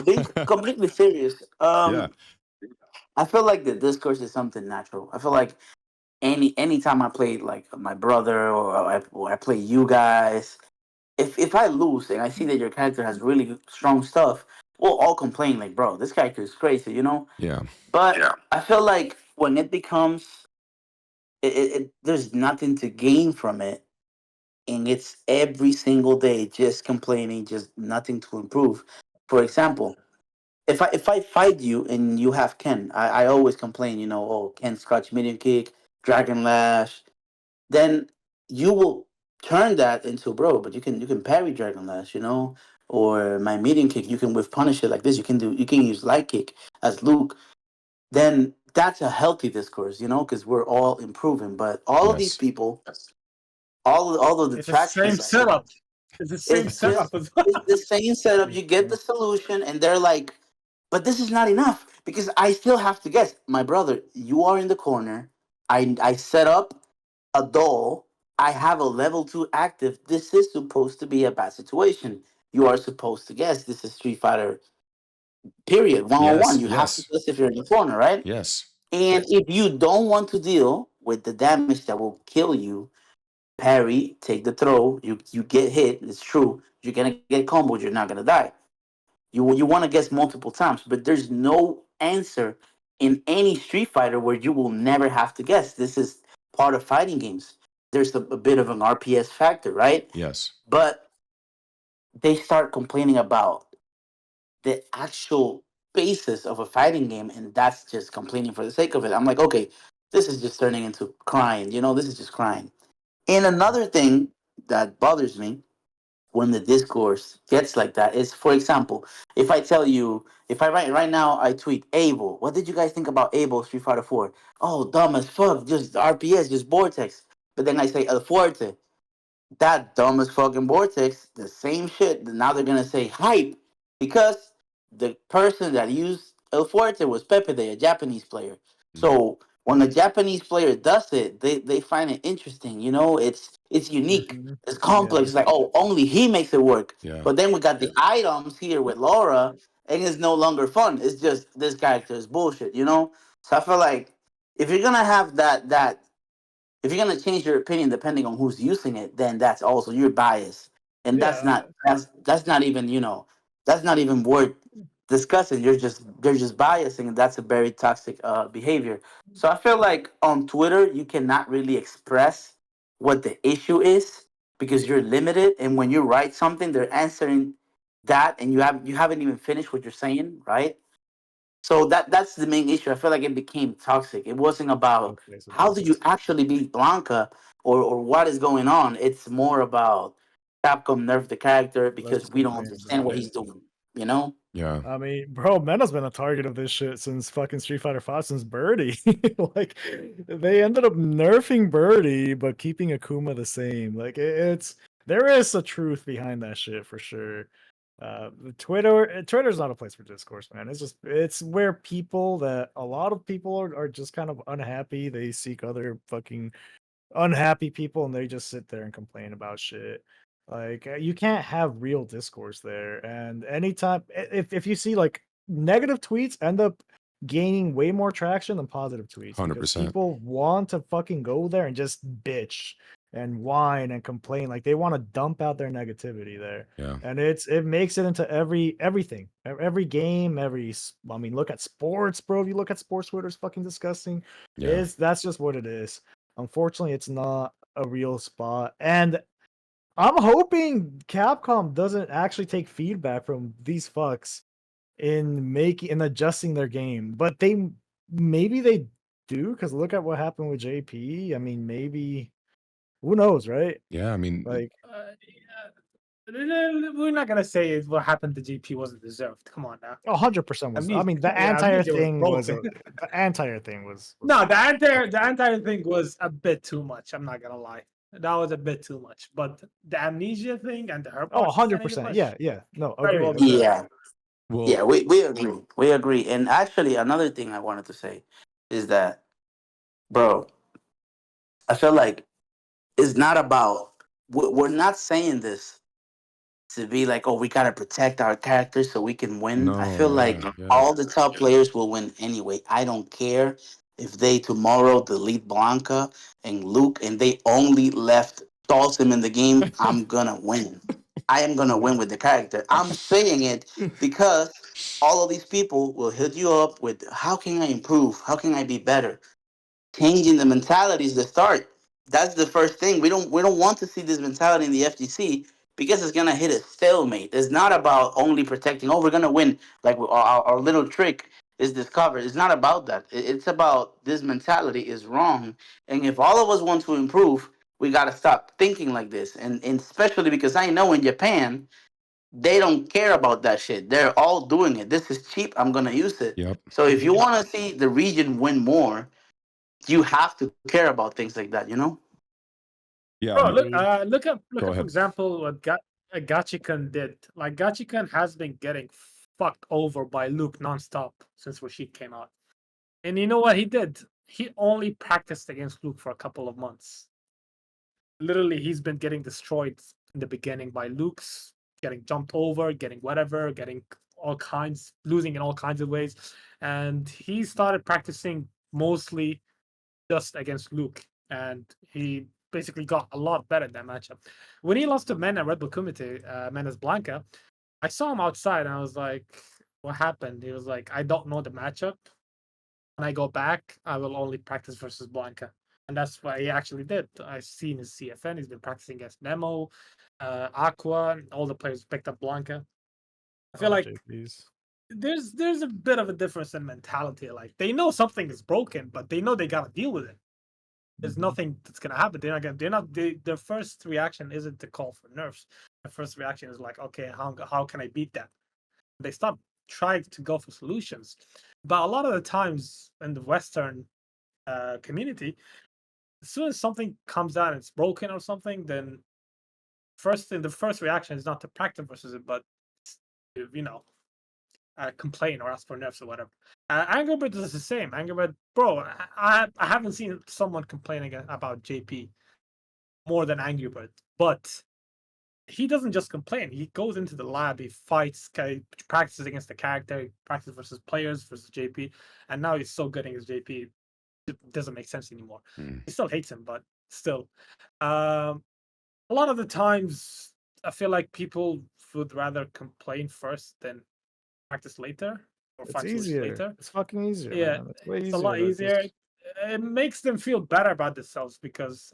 being completely serious, Yeah. I feel like the discourse is something natural. I feel like anytime I play like my brother or I play you guys, if I lose and I see that your character has really strong stuff, we'll all complain like, bro, this character is crazy, you know. Yeah. But I feel like when it becomes, there's nothing to gain from it, and it's every single day just complaining, just nothing to improve. For example, if I fight you and you have Ken, I always complain, you know, oh, Ken Scotch medium kick, Dragon Lash, then you will turn that into, bro, but you can parry Dragon Lash, you know, or my medium kick, you can with punish it like this, you can use light kick as Luke. Then that's a healthy discourse, you know, because we're all improving. But all of these Yes. people, all of the it's the same detractors, setup. It's the same it's setup just as well. it's the same setup. You get the solution, and they're like, but this is not enough because I still have to guess. My brother, you are in the corner. I set up a doll. I have a level 2 active. This is supposed to be a bad situation. You are supposed to guess. This is Street Fighter. Period. 101. Yes. You have to Yes. guess if you're in the corner, right? Yes. And if you don't want to deal with the damage that will kill you, parry, take the throw. You get hit. It's true. You're gonna get comboed. You're not gonna die. You want to guess multiple times, but there's no answer in any Street Fighter where you will never have to guess. This is part of fighting games. There's a bit of an RPS factor, right? Yes. But they start complaining about the actual basis of a fighting game, and that's just complaining for the sake of it. I'm like, okay, this is just turning into crying. You know, this is just crying. And another thing that bothers me when the discourse gets like that is, for example, if I tell you, if I write right now, I tweet Abel. What did you guys think about Abel Street Fighter 4? Oh, dumb as fuck, just RPS, just Vortex. But then I say El Fuerte, that dumb as fucking Vortex, the same shit. Now they're gonna say hype because the person that used El Fuerte was Pepe, a Japanese player. So when a Japanese player does it, they find it interesting. You know, it's unique, Mhm. it's complex. It's like, oh, only he makes it work. Yeah. But then we got the items here with Laura, and it's no longer fun. It's just this character is bullshit. You know. So I feel like if you're gonna have that if you're gonna change your opinion depending on who's using it, then that's also your bias, and Yeah, that's not even, you know, that's not even worth discussing. They're just biasing, and that's a very toxic behavior. So I feel like on Twitter you cannot really express what the issue is because you're limited, and when you write something, they're answering that, and you haven't even finished what you're saying, right? So that's the main issue. I feel like it became toxic. It wasn't about Okay, so how do you actually beat Blanca or what is going on. It's more about Capcom nerfed the character because Let's we don't complain understand about what it. he's doing. You know? Yeah. I mean, bro, Mena's been a target of this shit since fucking Street Fighter 5 since Birdie. Like, they ended up nerfing Birdie, but keeping Akuma the same. Like, it's there is a truth behind that shit for sure. Twitter's not a place for discourse, man. It's where a lot of people are just kind of unhappy. They seek other fucking unhappy people and they just sit there and complain about shit. Like you can't have real discourse there. And anytime if you see like negative tweets end up gaining way more traction than positive tweets because 100%. people want to fucking go there and just bitch and whine and complain. Like they want to dump out their negativity there. Yeah. And it makes it into everything, every game, I mean, look at sports, bro. If you look at sports, Twitter's fucking disgusting. Yeah. That's just what it is. Unfortunately, it's not a real spot. And I'm hoping Capcom doesn't actually take feedback from these fucks in adjusting their game. But maybe they do, because look at what happened with JP. I mean, maybe who knows, right? Yeah. I mean, Like We're not gonna say what happened to GP wasn't deserved. Come on now. 100% was. I Amnesia- mean, the yeah, entire Amnesia was thing was broken. the entire thing was No, the entire thing was a bit too much. I'm not gonna lie. That was a bit too much. But the amnesia thing and the herb. oh 100%. Yeah. No, Very agreed. well agreed. deserved. Yeah. well, Yeah, we agree. We agree. And actually, another thing I wanted to say is that, bro, I feel like it's not about, we're not saying this to be like, oh, we got to protect our characters so we can win. I No, feel like yeah. all the top players will win anyway. I don't care if they tomorrow delete Blanca and Luke and they only left Dalton in the game. I'm going to win. I am going to win with the character. I'm saying it because all of these people will hit you up with, how can I improve? How can I be better? Changing the mentality is the start. That's the first thing. We don't want to see this mentality in the FGC because it's gonna hit a stalemate. It's not about only protecting. Oh, we're gonna win. Like our little trick is discovered. It's not about that. It's about this mentality is wrong. And if all of us want to improve, we gotta stop thinking like this. And especially because I know in Japan they don't care about that shit. They're all doing it. This is cheap. I'm gonna use it. Yep. So if you want to see the region win more, you have to care about things like that, you know? Yeah. Bro, Agreed. look at Go for ahead. example what Gachikan did. Like Gachikan has been getting fucked over by Luke nonstop since Rashid came out. And you know what he did? He only practiced against Luke for a couple of months. Literally, he's been getting destroyed in the beginning by Luke's, getting jumped over, getting whatever, getting all kinds, losing in all kinds of ways. And he started practicing mostly just against Luke. And he basically got a lot better in that matchup. When he lost to Mena Red Bull Kumite, Mena's Blanca, I saw him outside and I was like, what happened? He was like, I don't know the matchup. When I go back, I will only practice versus Blanca. And that's what he actually did. I've seen his CFN. He's been practicing against Nemo, Aqua, and all the players picked up Blanca. I feel like JPs. there's a bit of a difference in mentality. Like they know something is broken, but they know they gotta deal with it. There's nothing that's gonna happen. Their first reaction isn't to call for nerfs. Their first reaction is like, okay, how can I beat that? They stop trying to go for solutions. But a lot of the times in the Western community, as soon as something comes out and it's broken or something, then the first reaction is not to practice versus it, but to, complain or ask for nerfs or whatever. Angry Bird does the same. Angry Bird, bro, I haven't seen someone complaining about JP more than Angry Bird, but he doesn't just complain. He goes into the lab, he fights, practices against the character, practices versus players versus JP, and now he's so good against JP, it doesn't make sense anymore. He still hates him, but still. A lot of the times, I feel like people would rather complain first than practice later or It's find solutions easier. later. It's fucking easier. Yeah, Man. It's way it's easier. a lot to easier. just- It makes them feel better about themselves because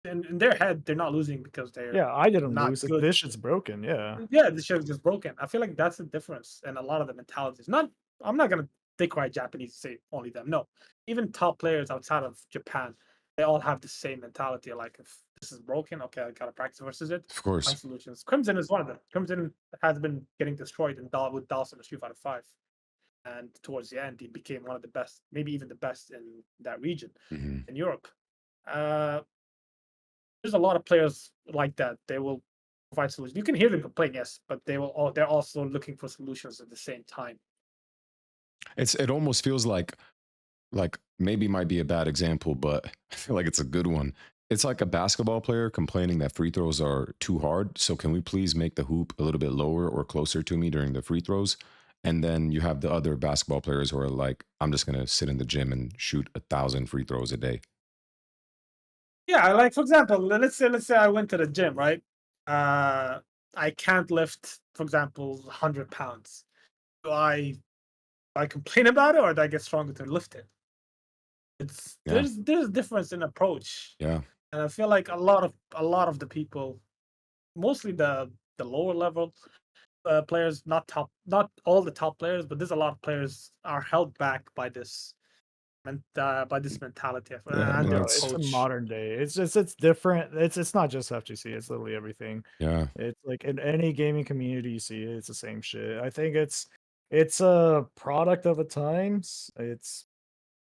in their head they're not losing because they're Yeah, I didn't not lose. good. This shit's broken. Yeah. Yeah, the show is just broken. I feel like that's the difference in a lot of the mentalities. I'm not gonna decry Japanese to say only them. No, even top players outside of Japan, they all have the same mentality. Like if this is broken. Okay, I gotta practice versus it. Of Find course. solutions. Crimson is one of them. Crimson has been getting destroyed with Dawson in Street Fighter 5. And towards the end, he became one of the best, maybe even the best in that region Hmm. in Europe. There's a lot of players like that. They will provide solutions. You can hear them complain, yes, but they're also looking for solutions at the same time. It almost feels like maybe might be a bad example, but I feel like it's a good one. It's like a basketball player complaining that free throws are too hard. So can we please make the hoop a little bit lower or closer to me during the free throws? And then you have the other basketball players who are like, I'm just gonna sit in the gym and shoot 1,000 free throws a day. Yeah, like for example, let's say I went to the gym, right? I can't lift, for example, 100 pounds. Do I complain about it, or do I get stronger to lift it? It's Yeah. there's a difference in approach, Yeah. and I feel like a lot of the people, mostly the lower level players, not all the top players, but there's a lot of players are held back by this mentality Yeah, I and mean, their Bro, that's it's a approach. modern day. It's different. It's not just FGC. It's literally everything. yeah. It's like in any gaming community you see it, it's the same shit. I think it's a product of the times. It's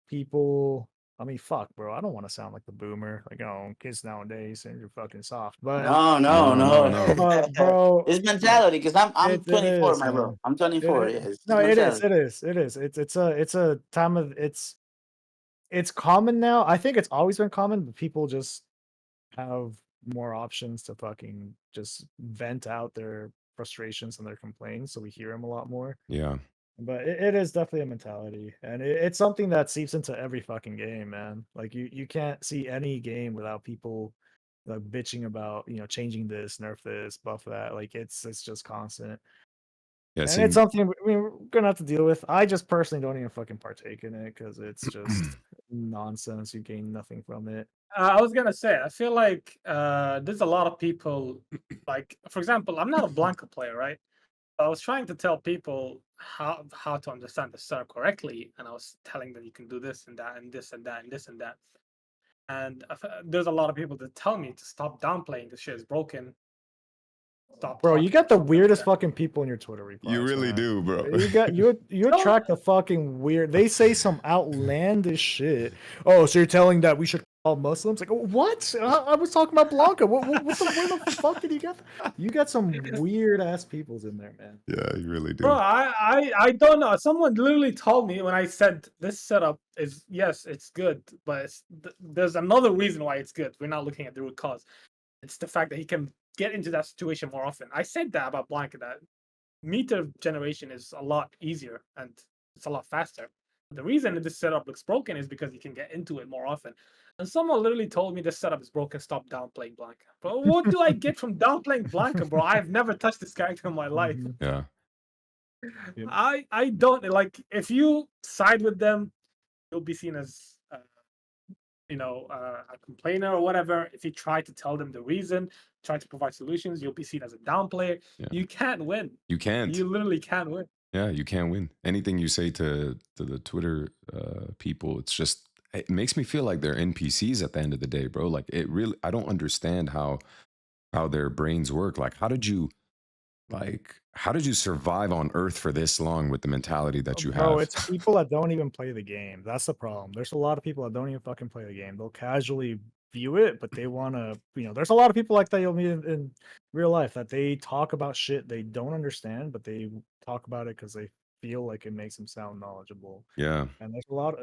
people. I mean, fuck, bro. I don't want to sound like the boomer. Like, oh, kids nowadays and you're fucking soft. But No, No, no, no. bro, It's mentality because I'm it 24, is, my bro. man. I'm 24. It, Yeah, it's no, it is. mentality. It is. It is. It's a time of it's common now. I think it's always been common, but people just have more options to fucking just vent out their frustrations and their complaints, so we hear them a lot more. Yeah. But it is definitely a mentality, and it's something that seeps into every fucking game, man. Like you can't see any game without people like bitching about changing this, nerf this, buff that. Like it's just constant. Yeah. And See, it's something we're gonna have to deal with. I just personally don't even fucking partake in it because it's just nonsense. You gain nothing from it. I was gonna say, I feel like there's a lot of people, like for example, I'm not a Blanca player, right? I was trying to tell people how to understand the setup correctly, and I was telling them you can do this and that and this and that and this and that. And there's a lot of people that tell me to stop downplaying. The shit is broken. Stop Bro, talking you got the about something like weirdest that. fucking people in your Twitter replies. you really man. do, bro. You No. attract the fucking weird. They say some outlandish shit. Oh, so you're telling that we should call Muslims? Like what? I was talking about Blanca. Where the fuck did you get? You got some weird ass peoples in there, man. Yeah, you really do. Bro, I don't know. Someone literally told me when I said this setup is, yes, it's good, but there's another reason why it's good. We're not looking at the root cause. It's the fact that he can get into that situation more often. I said that about Blanca, that meter generation is a lot easier and it's a lot faster. The reason that this setup looks broken is because you can get into it more often. And someone literally told me this setup is broken, stop downplaying Blanca. But what do I get from downplaying Blanca, bro? I've never touched this character in my life. Mhm. Yeah. Yep. I don't like, if you side with them, you'll be seen as a complainer or whatever. If you try to tell them the reason, try to provide solutions, you'll be seen as a down player. Yeah. You can't win. You can't. You literally can't win. Yeah, you can't win. Anything you say to the Twitter people, it makes me feel like they're NPCs at the end of the day, bro. Like I don't understand how their brains work. Like how did you survive on Earth for this long with the mentality that you Bro, have? it's people that don't even play the game. That's the problem. There's a lot of people that don't even fucking play the game. They'll casually view it, but they want to, there's a lot of people like that you'll meet in real life that they talk about shit they don't understand, but they talk about it because they feel like it makes them sound knowledgeable. Yeah. And there's a lot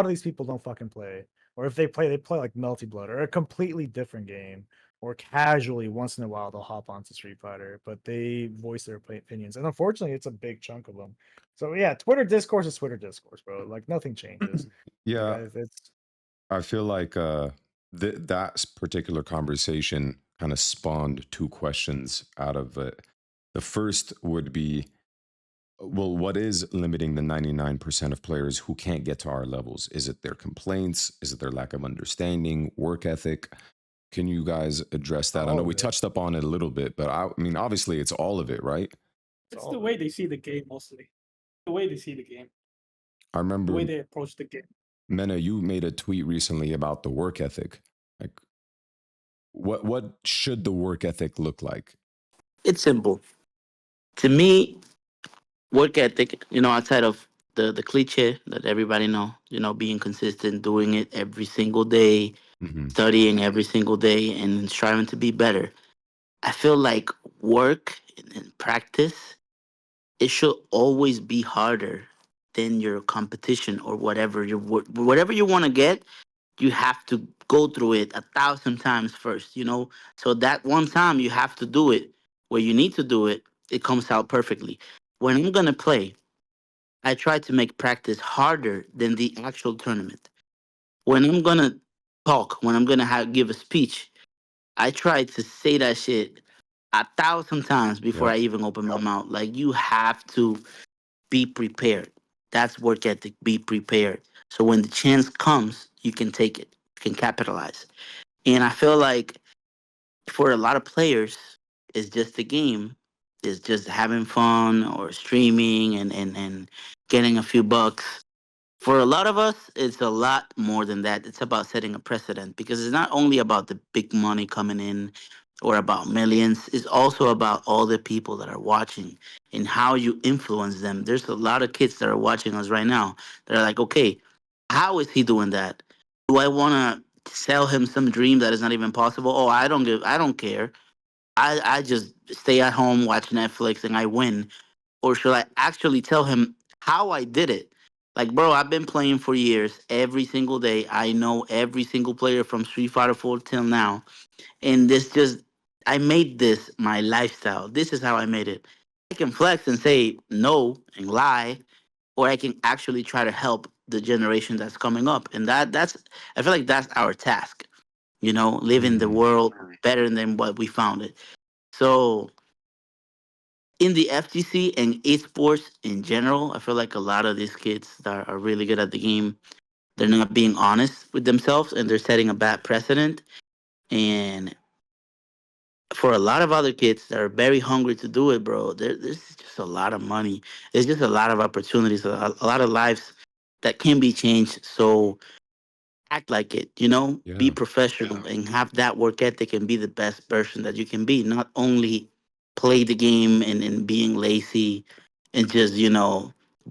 of these people don't fucking play. Or if they play like Melty Blood or a completely different game. Or casually once in a while they'll hop onto Street Fighter, but they voice their opinions. And unfortunately, it's a big chunk of them. So yeah, Twitter discourse is Twitter discourse, bro. Like nothing changes. Yeah. Like, it's I feel like that particular conversation kind of spawned two questions out of it. The first would be, well, what is limiting the 99% of players who can't get to our levels? Is it their complaints? Is it their lack of understanding, work ethic? Can you guys address that? I All know of we it. touched up on it a little bit, but I mean, obviously it's all of it, right? It's all the of way it. they see the game, mostly. The way they see the game. I The remember, way they approach the game. Mena, you made a tweet recently about the work ethic. Like, What should the work ethic look like? It's simple. To me, work ethic, outside of the cliche that everybody know, being consistent, doing it every single day, Hmm. studying every single day, and striving to be better. I feel like work and practice, it should always be harder than your competition or whatever you want to get. You have to go through it 1,000 times first, so that one time you have to do it where you need to do it, it comes out perfectly. When I'm gonna play, I try to make practice harder than the actual tournament. When I'm gonna talk, when I'm gonna give a speech, I try to say that shit 1,000 times before Yep. I even open my mouth. Like, you have to be prepared. That's work ethic. Be prepared. So when the chance comes, you can take it. You can capitalize. And I feel like for a lot of players, it's just a game. It's just having fun or streaming and getting a few bucks. For a lot of us, it's a lot more than that. It's about setting a precedent, because it's not only about the big money coming in or about millions. It's also about all the people that are watching and how you influence them. There's a lot of kids that are watching us right now. They're like, okay, how is he doing that? Do I want to sell him some dream that is not even possible? Oh, I don't care. I just stay at home, watch Netflix, and I win. Or should I actually tell him how I did it? Like, bro, I've been playing for years, every single day. I know every single player from Street Fighter 4 till now. And I made this my lifestyle. This is how I made it. I can flex and say no and lie, or I can actually try to help the generation that's coming up. And I feel like that's our task, living the Mm. world better than what we found it. So in the FTC and esports in general, I feel like a lot of these kids that are really good at the game, they're not being honest with themselves and they're setting a bad precedent. And for a lot of other kids that are very hungry to do it, bro, there's just a lot of money. There's just a lot of opportunities, a lot of lives that can be changed. So act like it, be Yeah. professional and have that work ethic and be the best person that you can be. Not only play the game and being lazy and just,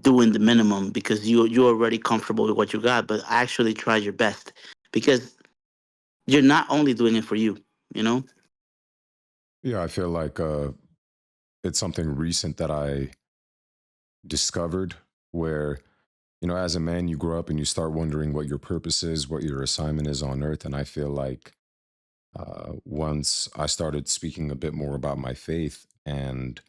doing the minimum because you're already comfortable with what you got, but actually try your best, because you're not only doing it for you, you know? Yeah, I feel like it's something recent that I discovered where, as a man, you grow up and you start wondering what your purpose is, what your assignment is on earth. And I feel like once I started speaking a bit more about my faith and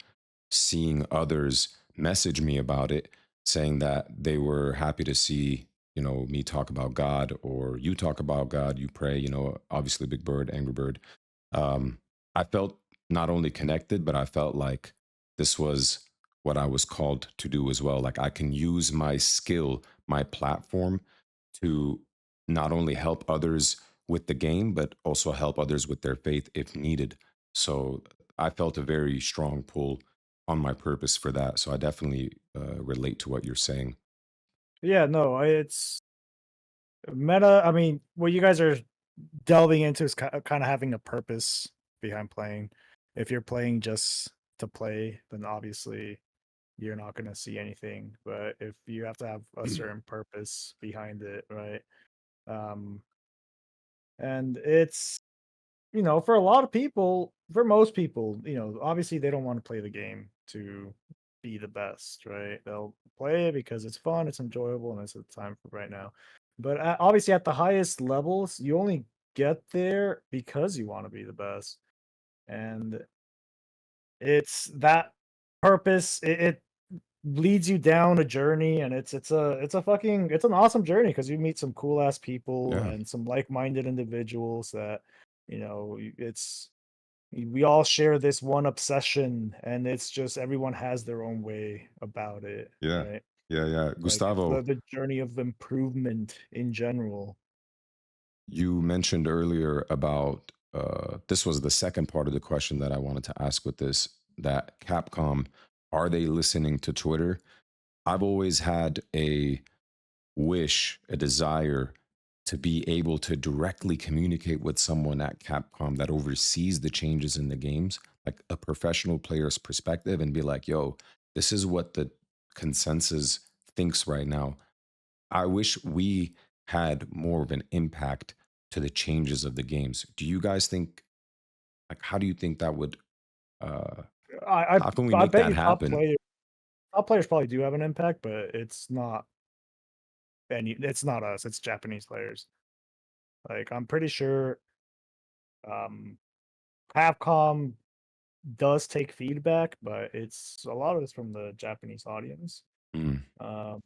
seeing others message me about it, saying that they were happy to see, me talk about God or you talk about God, you pray, obviously Big Bird, Angry Bird. um, I felt not only connected, but I felt like this was what I was called to do as well. Like I can use my skill, my platform to not only help others with the game, but also help others with their faith if needed. So I felt a very strong pull on my purpose for that. So I definitely relate to what you're saying. Yeah, no, it's meta. I mean, what you guys are delving into is kind of having a purpose behind playing. If you're playing just to play, then obviously you're not going to see anything. But if you have to have a certain purpose behind it, right? Um, and it's, for a lot of people, for most people, obviously they don't want to play the game to be the best, right? They'll play it because it's fun, it's enjoyable, and it's the time for right now. But obviously, at the highest levels, you only get there because you want to be the best, and it's that purpose. It leads you down a journey, and it's an awesome journey because you meet some cool ass people Yeah. and some like-minded individuals that it's we all share this one obsession, and it's just everyone has their own way about it, Yeah. right? Yeah. Yeah. Like it's Gustavo, the journey of improvement in general. you mentioned earlier about this was the second part of the question that I wanted to ask with this, that Capcom, are they listening to Twitter? I've always had a wish, a desire to be able to directly communicate with someone at Capcom that oversees the changes in the games, like a professional player's perspective, and be like, yo, this is what the consensus thinks right now. I wish we had more of an impact to the changes of the games. Do you guys think, like, how do you think that would, uh, how can we I make bet that you happen? top players probably do have an impact, but it's not it's not us, it's Japanese players. Like I'm pretty sure um Capcom does take feedback, but it's a lot of it's from the Japanese audience. Mm, Um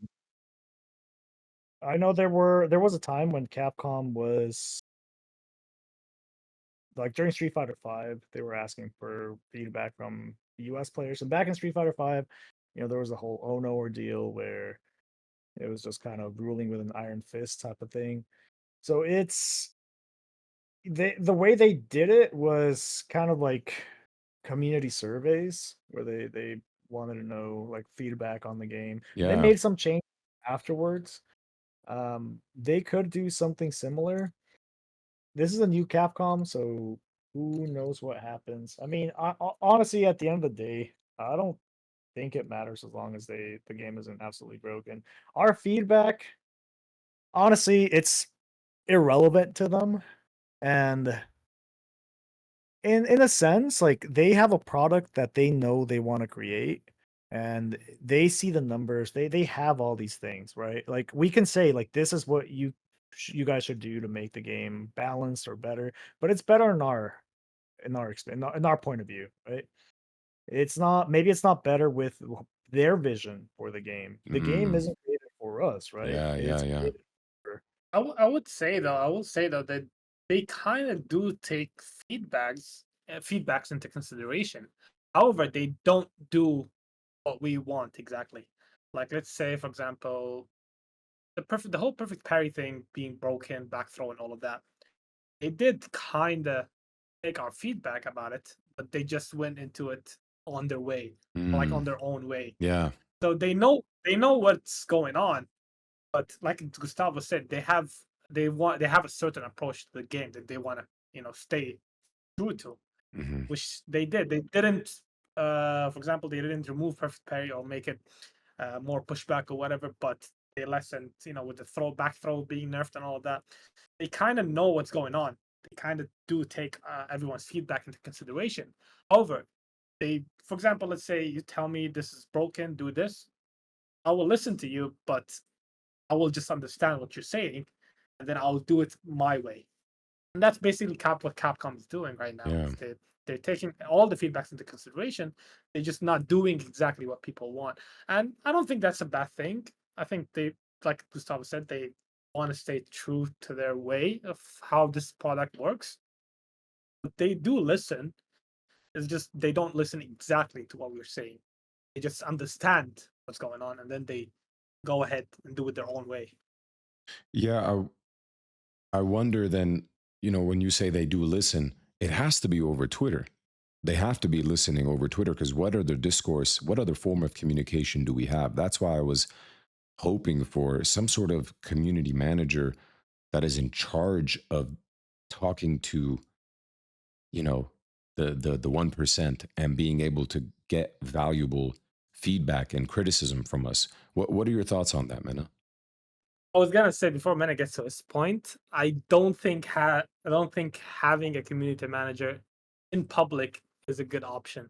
I know there was a time when Capcom was like during Street Fighter 5, they were asking for feedback from US players. And back in Street Fighter 5, there was a whole oh no ordeal where it was just kind of ruling with an iron fist type of thing. So the way they did it was kind of like community surveys where they wanted to know like feedback on the game. They yeah. made some change afterwards. They could do something similar. This is a new Capcom, so who knows what happens. I mean, honestly, at the end of the day, I don't think it matters as long as the game isn't absolutely broken. Our feedback, honestly, it's irrelevant to them, and in a sense, like they have a product that they know they want to create, and they see the numbers. They have all these things, right? Like we can say like this is what you guys should do to make the game balanced or better, but it's better in our point of view, right? It's not maybe it's not better with their vision for the game. The game Mm, isn't created for us, right? yeah, yeah, It's yeah. created for I would say though, that they kind of do take feedbacks into consideration. However, they don't do what we want exactly. Like let's say, for example, the whole perfect parry thing being broken, back throw, and all of that. They did kind of take our feedback about it, but they just went into it on their way, like Mm, on their own way. yeah. So they know what's going on, but like Gustavo said, they have a certain approach to the game that they want to stay true to, Hmm. which they did. They didn't, for example, they didn't remove perfect parry or make it more pushback or whatever, but they lessened, with the back throw being nerfed and all of that. They kind of know what's going on. They kind of do take everyone's feedback into consideration. However, for example, let's say you tell me this is broken, do this. I will listen to you, but I will just understand what you're saying, and then I'll do it my way. And that's basically what Capcom is doing right now. Yeah. Is they're taking all the feedbacks into consideration. They're just not doing exactly what people want, and I don't think that's a bad thing. I think they, like Gustavo said, they want to stay true to their way of how this product works. But they do listen. It's just they don't listen exactly to what we're saying. They just understand what's going on, and then they go ahead and do it their own way. Yeah. I wonder then, when you say they do listen, it has to be over Twitter. They have to be listening over Twitter because what other form of communication do we have? That's why I was hoping for some sort of community manager that is in charge of talking to, you know, the 1% and being able to get valuable feedback and criticism from us. What are your thoughts on that, Mena? I was gonna say before Mena gets to this point, I don't think having a community manager in public is a good option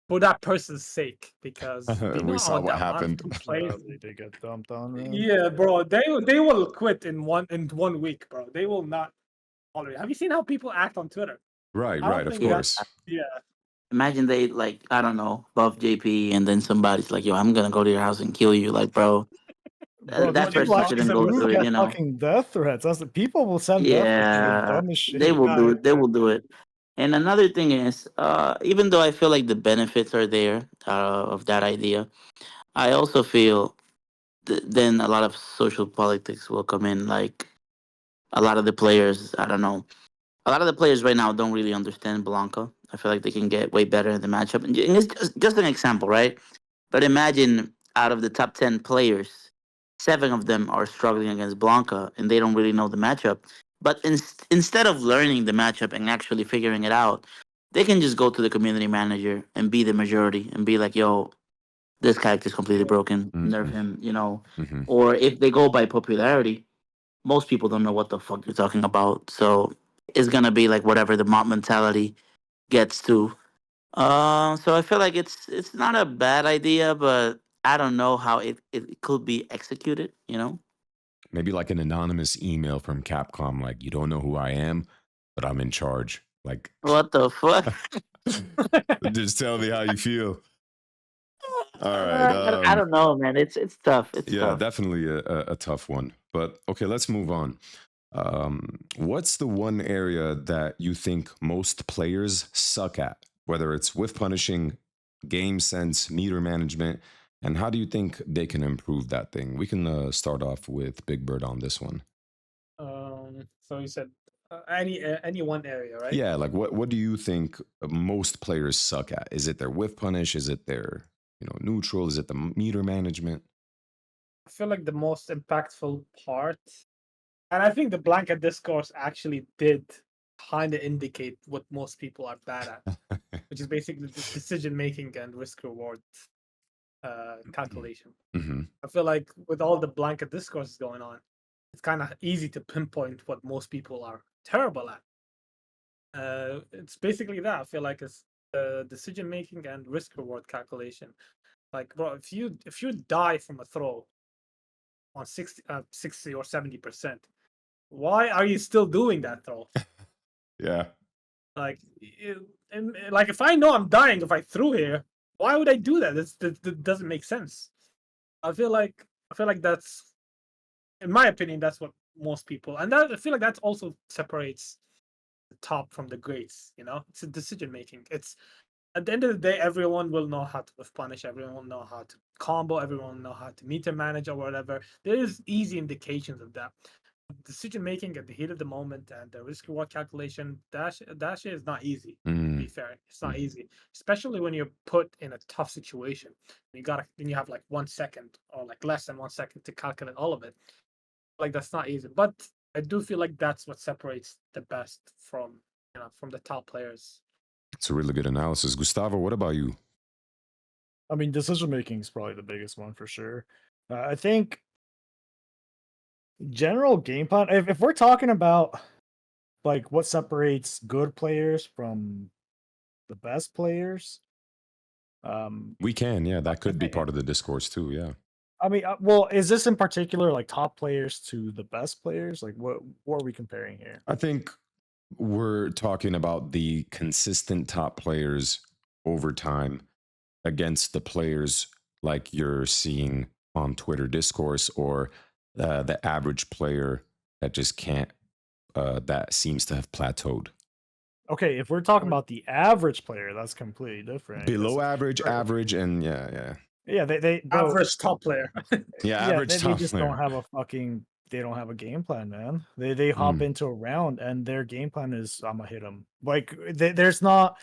for that person's sake, because the We saw what amount of happened. complaints. they did get dumped on, man. Yeah, bro, they will quit in 1 week, bro. They will not tolerate. Have you seen how people act on Twitter? Right, I don't right, of think Yeah. that's course. yeah. Imagine they like, I don't know, love JP, and then somebody's like, "Yo, I'm gonna go to your house and kill you." Like, bro, Bro, these that They people person talk actually shouldn't go do through similar. it. get fucking death threats. People will send death threats for the Yeah, dumbest they shit. will do Yeah, it. They will do it. And another thing is, even though I feel like the benefits are there of that idea, I also feel then a lot of social politics will come in. Like a lot of the players, I don't know, a lot of the players right now don't really understand Blanca. I feel like they can get way better in the matchup. And it's just an example, right? But imagine out of the top 10 players, 7 of them are struggling against Blanca, and they don't really know the matchup. But instead of learning the matchup and actually figuring it out, they can just go to the community manager and be the majority and be like, "Yo, this character's completely broken. Nerf him," Mhm. Or if they go by popularity, most people don't know what the fuck you're talking about. So it's gonna be like whatever the mob mentality gets to. So I feel like it's not a bad idea, but I don't know how it could be executed. Maybe like an anonymous email from Capcom, like, you don't know who I am, but I'm in charge. Like, What the fuck? just tell me how you feel. All right. I don't know, man. It's tough. It's Yeah, tough. definitely a tough one. But okay, let's move on. What's the one area that you think most players suck at? Whether it's with punishing, game sense, meter management, and how do you think they can improve that thing? We can start off with Big Bird on this one. So you said any one area, right? Yeah, like what do you think most players suck at? Is it their whiff punish? Is it their neutral? Is it the meter management? I feel like the most impactful part, and I think the blanket discourse actually did kind of indicate what most people are bad at, which is basically the decision making and risk reward calculation. Hmm. I feel like with all the blanket discourses going on, it's kind of easy to pinpoint what most people are terrible at. It's basically that. I feel like it's decision making and risk reward calculation. Like, bro, if you die from a throw on 60 or 70%, why are you still doing that throw? Yeah. Like, like if I know I'm dying if I threw here, why would I do that? That doesn't make sense. I feel like that's, in my opinion, that's what most people, and that I feel like that also separates the top from the grades. It's a decision making. It's at the end of the day, everyone will know how to punish, everyone will know how to combo, everyone will know how to meter manage or whatever. There is easy indications of that. Decision making at the heat of the moment and the risk reward calculation, that shit is not easy. To be Mm. fair, it's not easy, especially when you're put in a tough situation. Then you have like 1 second or like less than 1 second to calculate all of it. Like, that's not easy, but I do feel like that's what separates the best from the top players. It's a really good analysis. Gustavo, what about you? I mean, decision making is probably the biggest one for sure. I think general game plan. If we're talking about like what separates good players from the best players, We can, yeah, that could be part of the discourse too. Yeah. I mean, well, is this in particular like top players to the best players? Like, what are we comparing here? I think we're talking about the consistent top players over time against the players like you're seeing on Twitter discourse, or the average player that just can't, that seems to have plateaued. Okay, if we're talking about the average player, that's completely different. Below 'cause- average, average, and yeah, bro, Average top player. yeah, yeah, average they top just player. don't have they don't have a game plan, man. They hop into a round and their game plan is I'm gonna hit them. Like there's not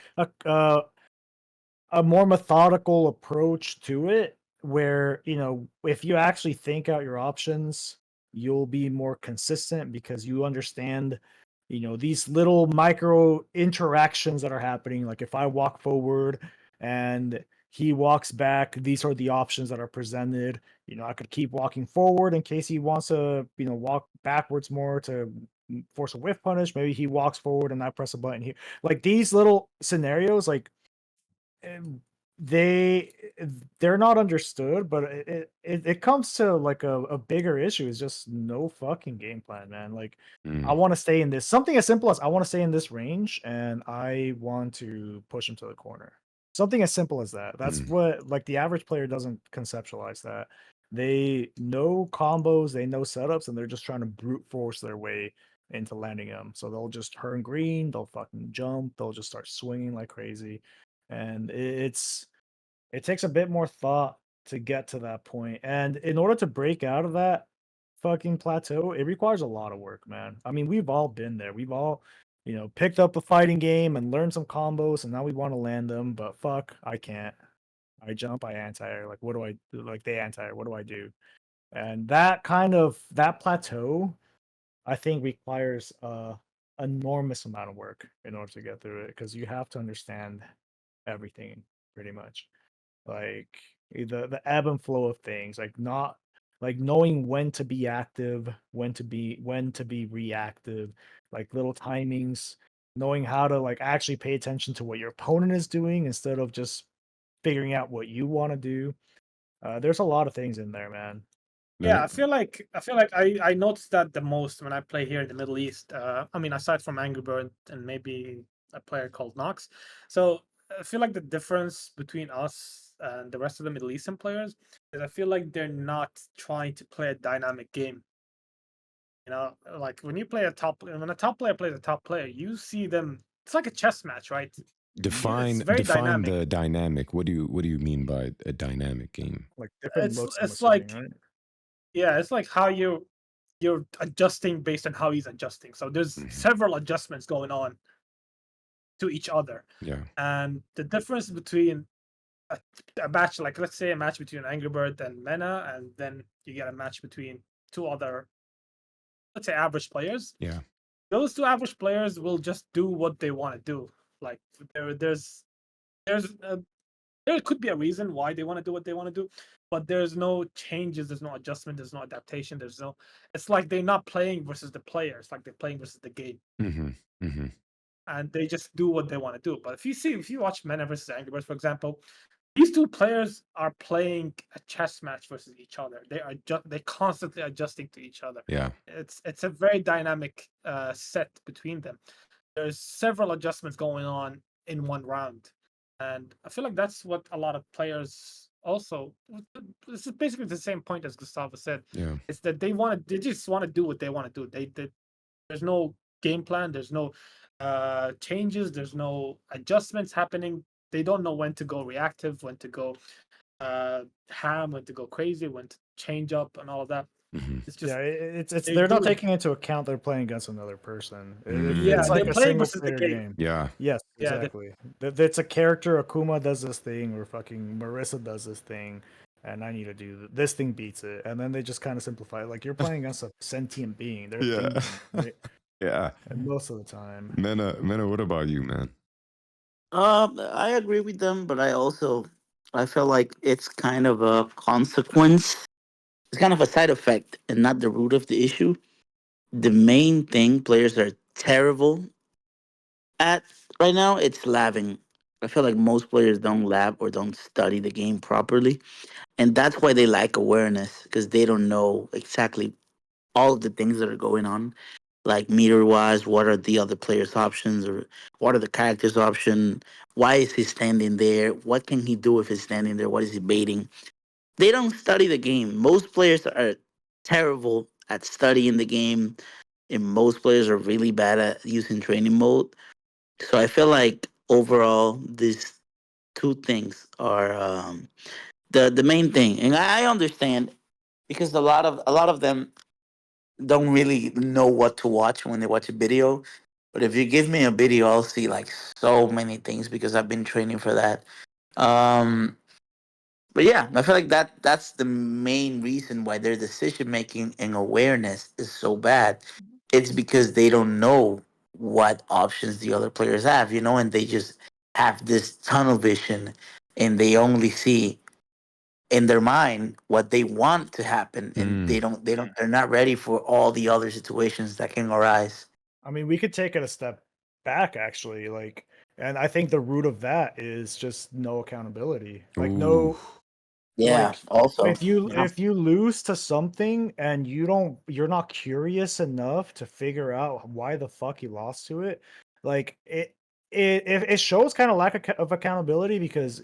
a more methodical approach to it where if you actually think out your options, you'll be more consistent because you understand these little micro interactions that are happening. Like if I walk forward and he walks back, these are the options that are presented. I could keep walking forward in case he wants to walk backwards more to force a whiff punish. Maybe he walks forward and I press a button here. Like these little scenarios, like they they're not understood, but it comes to like a bigger issue. Is just no fucking game plan, man. Like I want to stay in this, something as simple as I want to stay in this range and I want to push him to the corner. Something as simple as that. That's what, like, the average player doesn't conceptualize that. They know combos, they know setups, and they're just trying to brute force their way into landing them. So they'll just turn green, they'll fucking jump, they'll just start swinging like crazy. And it takes a bit more thought to get to that point. And in order to break out of that fucking plateau, it requires a lot of work, man. I mean, we've all been there. We've all, picked up a fighting game and learned some combos, and now we want to land them, but fuck, I can't. I jump, I anti-air. Like, what do I do? Like, they anti-air. What do I do? And that plateau, I think, requires enormous amount of work in order to get through it, because you have to understand everything pretty much, like the ebb and flow of things, like not like knowing when to be active, when to be reactive, like little timings, knowing how to like actually pay attention to what your opponent is doing instead of just figuring out what you want to do. There's a lot of things in there, man. Yeah, I noticed that the most when I play here in the Middle East. I mean, aside from Angry Bird and maybe a player called Nox. So I feel like the difference between us and the rest of the Middle Eastern players is I feel like they're not trying to play a dynamic game. You know, like when a top player plays a top player, you see them. It's like a chess match, right? Define very dynamic. the dynamic. What do you mean by a dynamic game? Like different It's looks. I'm it's like assuming, right? yeah, it's like how you're adjusting based on how he's adjusting. So there's several adjustments going on to each other. Yeah. And the difference between a match, like let's say a match between Angry Bird and Mena, and then you get a match between two other, let's say, average players. Yeah. Those two average players will just do what they want to do. Like there could be a reason why they want to do what they want to do, but there's no changes, there's no adjustment, there's no adaptation, it's like they're not playing versus the player, it's like they're playing versus the game. And they just do what they want to do. But if you watch Mena versus Angry Birds, for example, these two players are playing a chess match versus each other. They're constantly adjusting to each other. Yeah. It's a very dynamic set between them. There's several adjustments going on in one round. And I feel like that's what a lot of players also. This is basically the same point as Gustavo said. Yeah. It's that they just want to do what they want to do. There's no game plan. There's no changes. There's no adjustments happening. They don't know when to go reactive, when to go ham, when to go crazy, when to change up, and all of that. It's just it's they're not taking into account they're playing against another person. Yeah, It's like they're a playing single versus the player game. game. Yeah. Yes, Yeah, exactly. It's a character. Akuma does this thing, or fucking Marissa does this thing, and I need to do this thing beats it. And then they just kind of simplify it. Like you're playing against a sentient being. They're thinking, right? Yeah. And most of the time. Mena, what about you, man? I agree with them, but I feel like it's kind of a consequence. It's kind of a side effect and not the root of the issue. The main thing players are terrible at right now, it's labbing. I feel like most players don't lab or don't study the game properly. And that's why they lack awareness, because they don't know exactly all of the things that are going on. Like meter wise, what are the other players' options, or what are the characters' option? Why is he standing there? What can he do if he's standing there? What is he baiting? They don't study the game. Most players are terrible at studying the game, and most players are really bad at using training mode. So I feel like overall, these two things are the main thing, and I understand because a lot of them don't really know what to watch when they watch a video. But if you give me a video, I'll see like so many things because I've been training for that. Um, but yeah, I feel like that's the main reason why their decision making and awareness is so bad. It's because they don't know what options the other players have, and they just have this tunnel vision and they only see in their mind what they want to happen, and they're not ready for all the other situations that can arise. I mean, we could take it a step back, actually. Like, and I think the root of that is just no accountability. Like, no. Yeah, Like, also, if you lose to something and you're not curious enough to figure out why the fuck you lost to it, like it shows kind of lack of accountability, because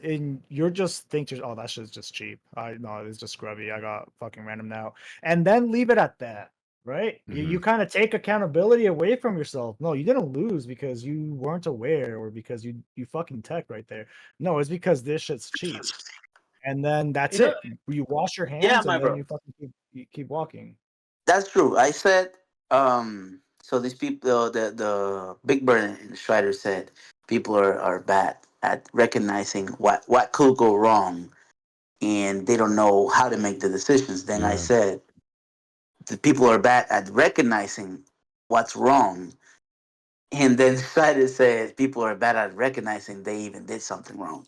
you're just think to, oh, that shit's just cheap. I no, it's just scrubby. I got fucking random now, and then leave it at that. Right? You kind of take accountability away from yourself. No, you didn't lose because you weren't aware, or because you fucking tech right there. No, it's because this shit's cheap. And then that's You know, it. You wash your yeah, hands, my and then bro. you fucking keep walking. That's true. I said, so these people, the Big Bird and Strider said people are bad at recognizing what could go wrong and they don't know how to make the decisions. Then I Yeah. said, the people are bad at recognizing what's wrong. And then Strider said, people are bad at recognizing they even did something wrong.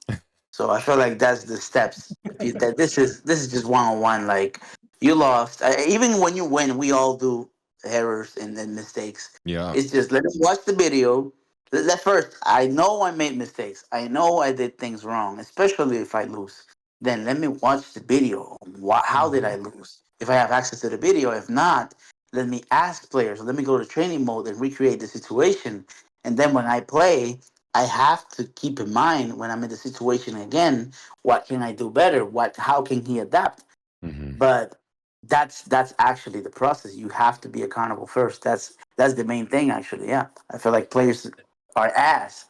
So I feel like that's the steps. That this is just one on one. Like you lost. Even when you win, we all do errors and then mistakes. Yeah. It's just let us watch the video. Let first. I know I made mistakes. I know I did things wrong, especially if I lose. Then let me watch the video. How did I lose? If I have access to the video, if not, let me ask players. Let me go to training mode and recreate the situation. And then when I play, I have to keep in mind when I'm in the situation again, what can I do better? How can he adapt? Hmm. But that's actually the process. You have to be accountable first. That's the main thing actually. Yeah. I feel like players are ass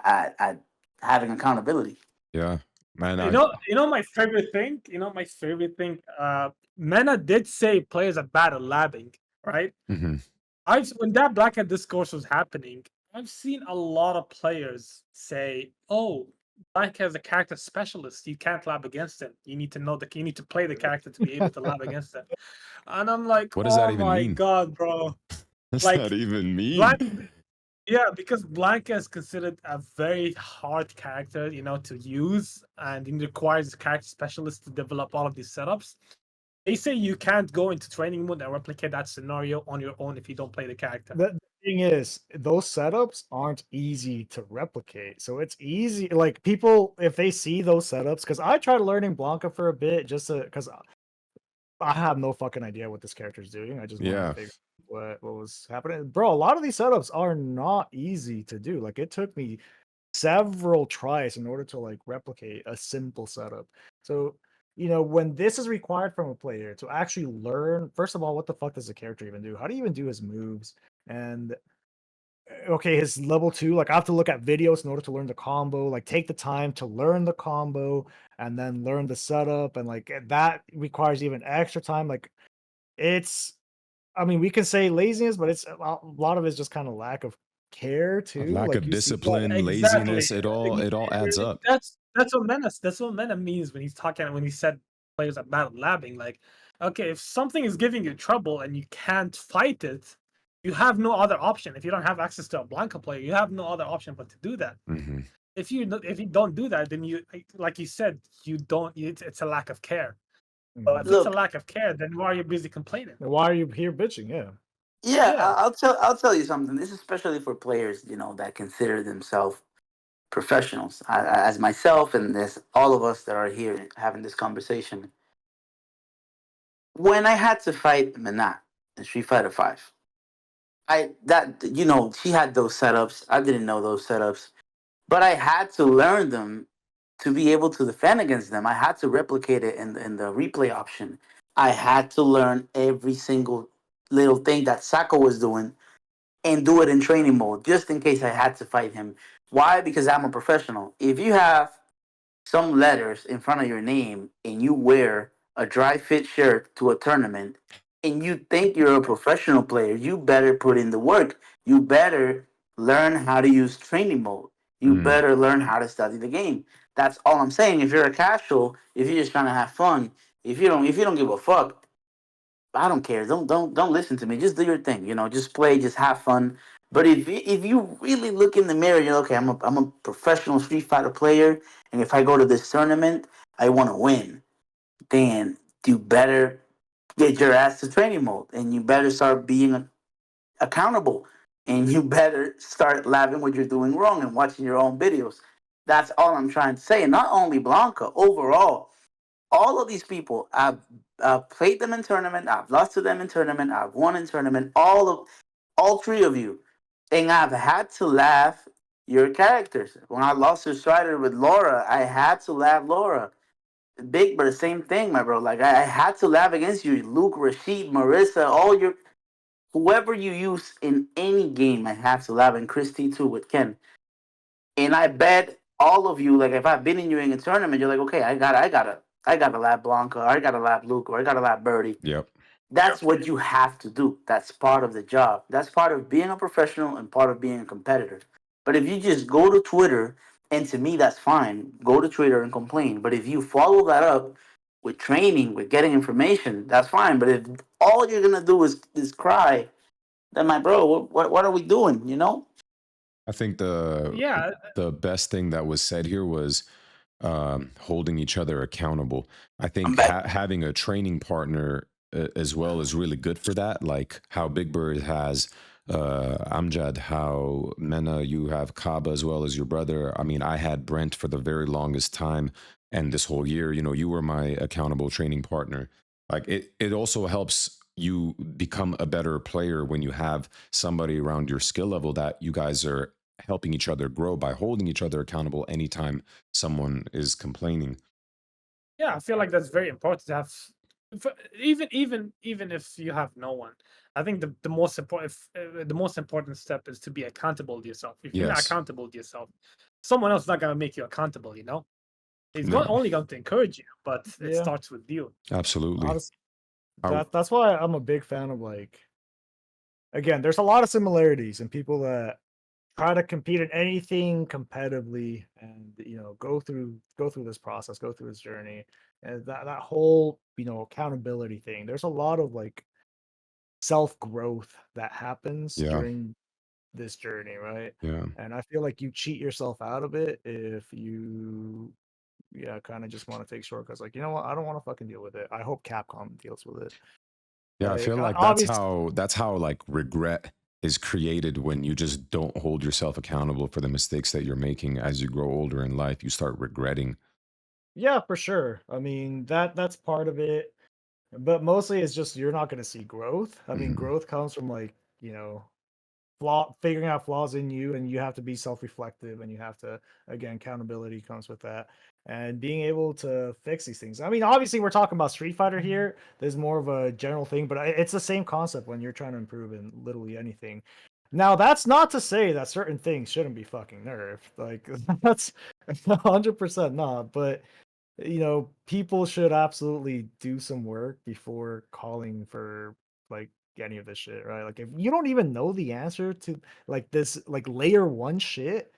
at having accountability. Yeah. Man, My favorite thing. My favorite thing. Mena did say players are bad at labbing, right? mhm. When that Black Hat Discourse was happening, I've seen a lot of players say, "Oh, Black has a character specialist. You can't lab against him. You need to know you need to play the character to be able to lab against him." And I'm like, What does that "Oh even my mean? god, bro!" Does Like that even mean? Black, yeah, because Blanca is considered a very hard character, to use, and it requires a character specialist to develop all of these setups. They say you can't go into training mode and replicate that scenario on your own if you don't play the character. The thing is, those setups aren't easy to replicate. So it's easy, like people, if they see those setups, because I tried learning Blanca for a bit just because I have no fucking idea what this character's doing. I just wanted Yeah. to figure out what was happening. Bro, a lot of these setups are not easy to do. Like it took me several tries in order to like replicate a simple setup. So, when this is required from a player to actually learn, first of all, what the fuck does the character even do? How do you even do his moves? And okay, his level 2, like I have to look at videos in order to learn the combo, like take the time to learn the combo and then learn the setup, and like that requires even extra time. Like it's I mean, we can say laziness, but it's a lot of it's just kind of lack of care A too. lack Like of you see, discipline, Exactly. laziness, it all adds up. That's what Mena means when he said players are bad at labbing. Like, okay, if something is giving you trouble and you can't fight it, you have no other option. If you don't have access to a Blanca player, you have no other option but to do that. Hmm. If you don't do that, then like you said, you don't. It's a lack of care. So if it's a Look, lack of care, then why are you busy complaining? why are you here bitching? Yeah. yeah, Yeah. I'll tell you something. This is especially for players, that consider themselves professionals. As myself and as all of us that are here having this conversation. When I had to fight Menat in Street Fighter Five, she had those setups. I didn't know those setups, but I had to learn them to be able to defend against them. I had to replicate it in the replay option. I had to learn every single little thing that Sako was doing and do it in training mode just in case I had to fight him. Why? Because I'm a professional. If you have some letters in front of your name and you wear a dry fit shirt to a tournament and you think you're a professional player, you better put in the work. You better learn how to use training mode. You Mm. better learn how to study the game. That's all I'm saying. If you're a casual, if you're just trying to have fun, if you don't give a fuck, I don't care. Don't listen to me. Just do your thing. Just play. Just have fun. But if you really look in the mirror, you're okay. I'm a professional Street Fighter player, and if I go to this tournament, I want to win. Then you better get your ass to training mode, and you better start being accountable, and you better start laughing what you're doing wrong and watching your own videos. That's all I'm trying to say. And not only Blanca, overall, all of these people, I've played them in tournament. I've lost to them in tournament. I've won in tournament. All three of you, and I've had to laugh your characters. When I lost to Strider with Laura, I had to laugh Laura. Big Bird, same thing, my bro. Like I had to laugh against you, Luke, Rashid, Marissa, all your whoever you use in any game. I have to laugh, and Christy too with Ken. And I bet all of you, like if I've been in you in a tournament, you're like, okay, I gotta lap Blanca, or I gotta lap Luke, or I gotta lap Birdie. Yep. That's what you have to do. That's part of the job. That's part of being a professional and part of being a competitor. But if you just go to Twitter And to me, that's fine. Go to Twitter and complain. But if you follow that up with training, with getting information, that's fine. But if all you're gonna do is cry, then my bro, what are we doing? You know? I think the Yeah, best thing that was said here was holding each other accountable. I I'm think back. having a training partner as well is really good for that. Like how Big Bird has Amjad, how Mena, you have Kaba as well as your brother. I mean, I had Brent for the very longest time, and this whole year, you know, you were my accountable training partner. Like it also helps you become a better player when you have somebody around your skill level that you guys are helping each other grow by holding each other accountable anytime someone is complaining. yeah, I feel like that's very important to have. Even if you have no one, I think the most important the most important step is to be accountable to yourself. If you're not Yes. accountable to yourself, someone else is not gonna make you accountable. You know, he's No. only going to encourage you, but it Yeah. starts with you. Absolutely. Honest, I- that's why I'm a big fan of, like, again, there's a lot of similarities in people that try to compete in anything competitively, and go through this process, go through this journey, and that whole accountability thing. There's a lot of, like, self growth that happens Yeah. during this journey, right? Yeah. And I feel like you cheat yourself out of it if you kind of just want to take shortcuts. Like, you know what? I don't want to fucking deal with it. I hope Capcom deals with it. Yeah, I Like, feel like obviously, that's how like regret is created when you just don't hold yourself accountable for the mistakes that you're making as you grow older in life. You start regretting. yeah, for sure. I mean, that's part of it. But mostly it's just you're not going to see growth. I mean, Mhm. growth comes from, like, figuring out flaws in you, and you have to be self-reflective, and you have to, again, accountability comes with that, and being able to fix these things. I mean, obviously we're talking about Street Fighter here. There's more of a general thing, but it's the same concept when you're trying to improve in literally anything. Now, that's not to say that certain things shouldn't be fucking nerfed. Like, that's 100% not, but people should absolutely do some work before calling for, like, any of this shit, right? Like, if you don't even know the answer to, like, this, like, layer one shit,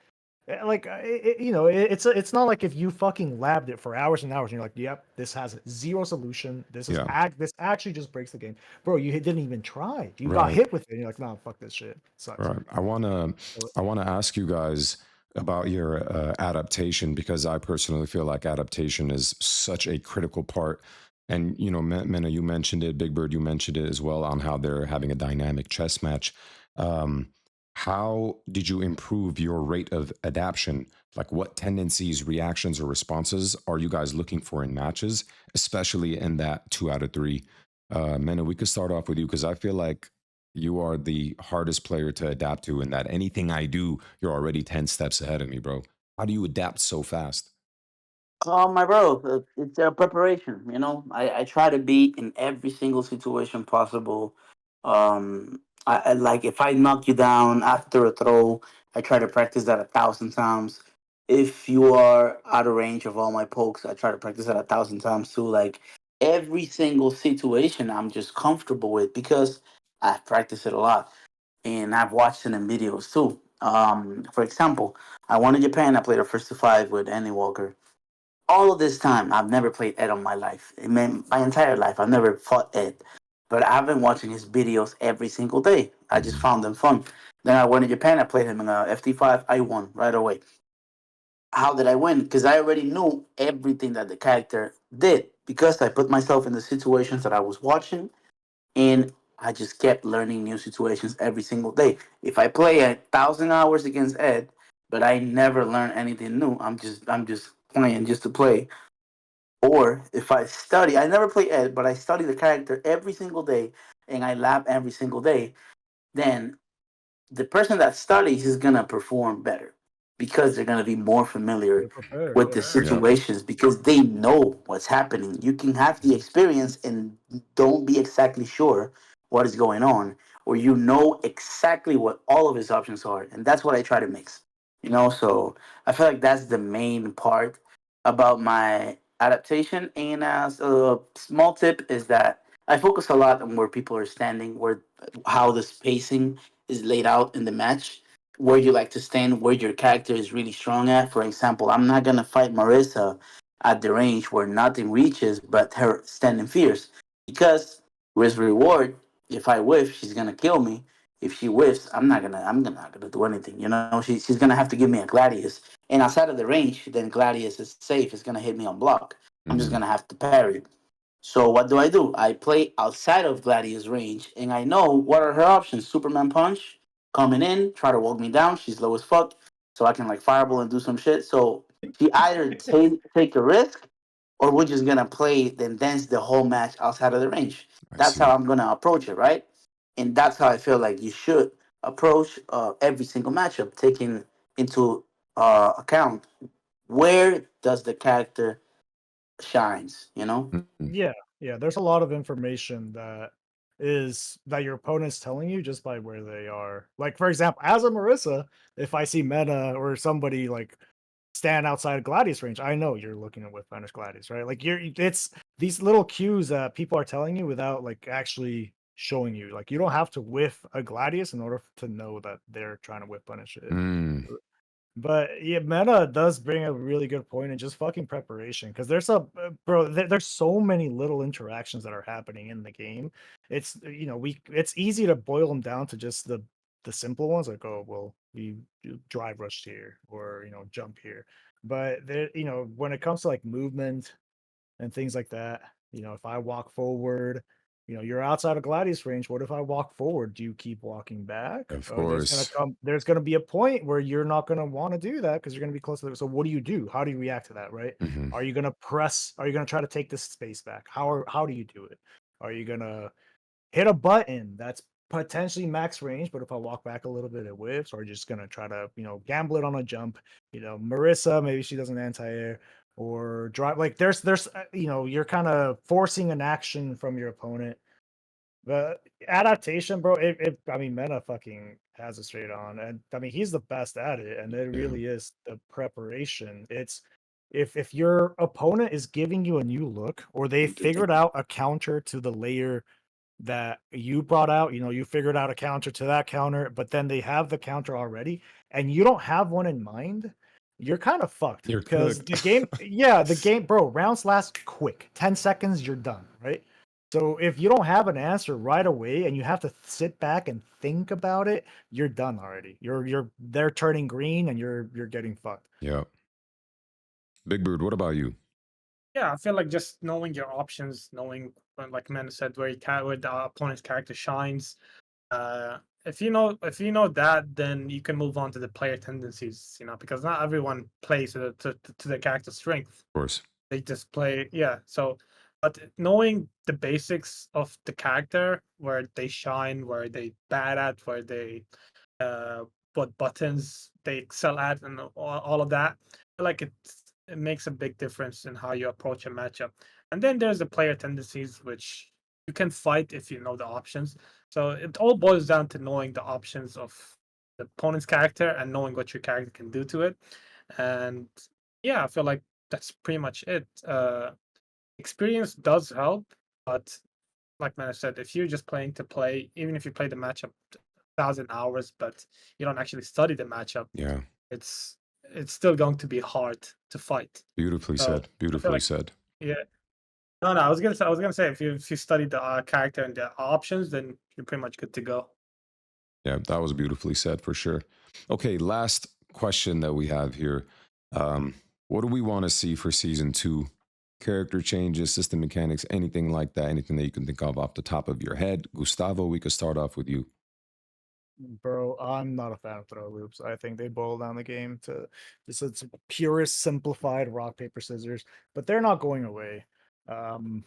like, it's not like if you fucking labbed it for hours and hours and you're like, yep, this has zero solution. Yeah. This actually just breaks the game, bro. You didn't even try. You got Right. hit with it. And you're like, nah, fuck this shit. Sucks. Right. I wanna ask you guys about your adaptation because I personally feel like adaptation is such a critical part. And you know, Mena, you mentioned it. Big Bird, you mentioned it as well on how they're having a dynamic chess match. Um, how did you improve your rate of adaptation? Like, what tendencies, reactions, or responses are you guys looking for in matches, especially in that 2 out of 3? Mena, we could start off with you because I feel like you are the hardest player to adapt to, and that anything I do, you're already 10 steps ahead of me, bro. How do you adapt so fast? My bro, it's preparation. You know, I try to be in every single situation possible. I like if I knock you down after a throw, I try to practice that 1,000 times. If you are out of range of all my pokes, I try to practice that 1,000 times too. Like every single situation, I'm just comfortable with because I've practiced it a lot and I've watched it in videos too. For example, I won in Japan. I played a first to five with Andy Walker. All of this time, I've never played Ed on my life. It meant my entire life, I've never fought Ed. But I've been watching his videos every single day. I just Mhm. found them fun. Then I went to Japan. I played him in a FT5. I won right away. How did I win? Because I already knew everything that the character did. Because I put myself in the situations that I was watching, and I just kept learning new situations every single day. If I play 1,000 hours against Ed, but I never learn anything new, I'm just playing just to play. Or if I study, I never play Ed, but I study the character every single day and I lab every single day, then the person that studies is gonna perform better because they're gonna be more familiar They're prepared. with the Yeah. Yeah. situations because they know what's happening. You can have the experience and don't be exactly sure what is going on, or you know exactly what all of his options are, and that's what I try to mix. You know, so I feel like that's the main part about my adaptation. And as a small tip is that I focus a lot on where people are standing, where how the spacing is laid out in the match. where you like to stand, where your character is really strong at. For example, I'm not gonna fight Marissa at the range where nothing reaches but her standing fierce, because risk reward. If I whiff, she's gonna kill me. If she whiffs, I'm not gonna do anything. You know, she's gonna have to give me a Gladius. And outside of the range, then Gladius is safe. It's gonna hit me on block. I'm just Mhm. gonna have to parry. So what do? I play outside of Gladius' range, and I know what are her options. Superman punch, coming in, try to walk me down. She's low as fuck, so I can like fireball and do some shit. So she either take a risk, or we're just gonna play then dance the whole match outside of the range. I That's how see. I'm gonna approach it, right? And that's how I feel like you should approach every single matchup, taking into account where does the character shines. You know. Mhm. Yeah, yeah. There's a lot of information that your opponent's telling you just by where they are. Like, for example, as a Marissa, if I see Meta or somebody like stand outside Gladius range, I know you're looking at with Vanish Gladius, right? Like it's these little cues that people are telling you without like actually showing you. Like you don't have to whiff a Gladius in order to know that they're trying to whiff punish it. Mm. But yeah, Meta does bring a really good point in just fucking preparation, because there's so many little interactions that are happening in the game. It's it's easy to boil them down to just the simple ones, like, oh well, you drive rushed here, or jump here. But there, when it comes to like movement and things like that. If I walk forward, you're outside of Gladius range. What if I walk forward? Do you keep walking back? Of Or course. there's gonna be a point where you're not gonna want to do that because you're gonna be close to it. So what do you do? How do you react to that, right? Mhm. Are you gonna press? Are you gonna try to take this space back? How do you do it? Are you gonna hit a button that's potentially max range, but if I walk back a little bit, it whiffs, or just gonna try to, gamble it on a jump. Marissa, maybe she doesn't anti-air or drive. Like you're kind of forcing an action from your opponent. But adaptation, bro, I mean, Mena fucking has it straight on, and I mean, he's the best at it, and it Yeah. really is the preparation. It's if your opponent is giving you a new look, or they figured out a counter to the layer that you brought out, you figured out a counter to that counter, but then they have the counter already, and you don't have one in mind, you're kind of fucked, You're because cooked. the game, bro, rounds last quick. 10 seconds, you're done, right? So if you don't have an answer right away and you have to sit back and think about it, you're done already. They're turning green and you're getting fucked. Yeah. Big Bird, what about you? Yeah, I feel like just knowing your options, knowing like Amanda said, where the opponent's character shines. If you know that, then you can move on to the player tendencies. Because not everyone plays to their character strength. Of course. They just play, yeah. So, but knowing the basics of the character, where they shine, where they bad at, where they uh what buttons they excel at, and all of that, I feel like it makes a big difference in how you approach a matchup. And then there's the player tendencies, which you can fight if you know the options. So it all boils down to knowing the options of the opponent's character and knowing what your character can do to it. And yeah, I feel like that's pretty much it. Experience does help, but like Mana said, if you're just playing to play, even if you play the matchup 1,000 hours, but you don't actually study the matchup, Yeah. it's it's still going to be hard to fight. Beautifully So said. I feel Beautifully like, said. yeah. No, I was gonna say if you study the character and the options, then you're pretty much good to go. Yeah, that was beautifully said for sure. Okay, last question that we have here. What do we want to see for season 2? Character changes, system mechanics, anything like that, anything that you can think of off the top of your head. Gustavo, we could start off with you. Bro, I'm not a fan of throw loops. I think they boil down the game to just its purest simplified rock paper scissors, but they're not going away. Um,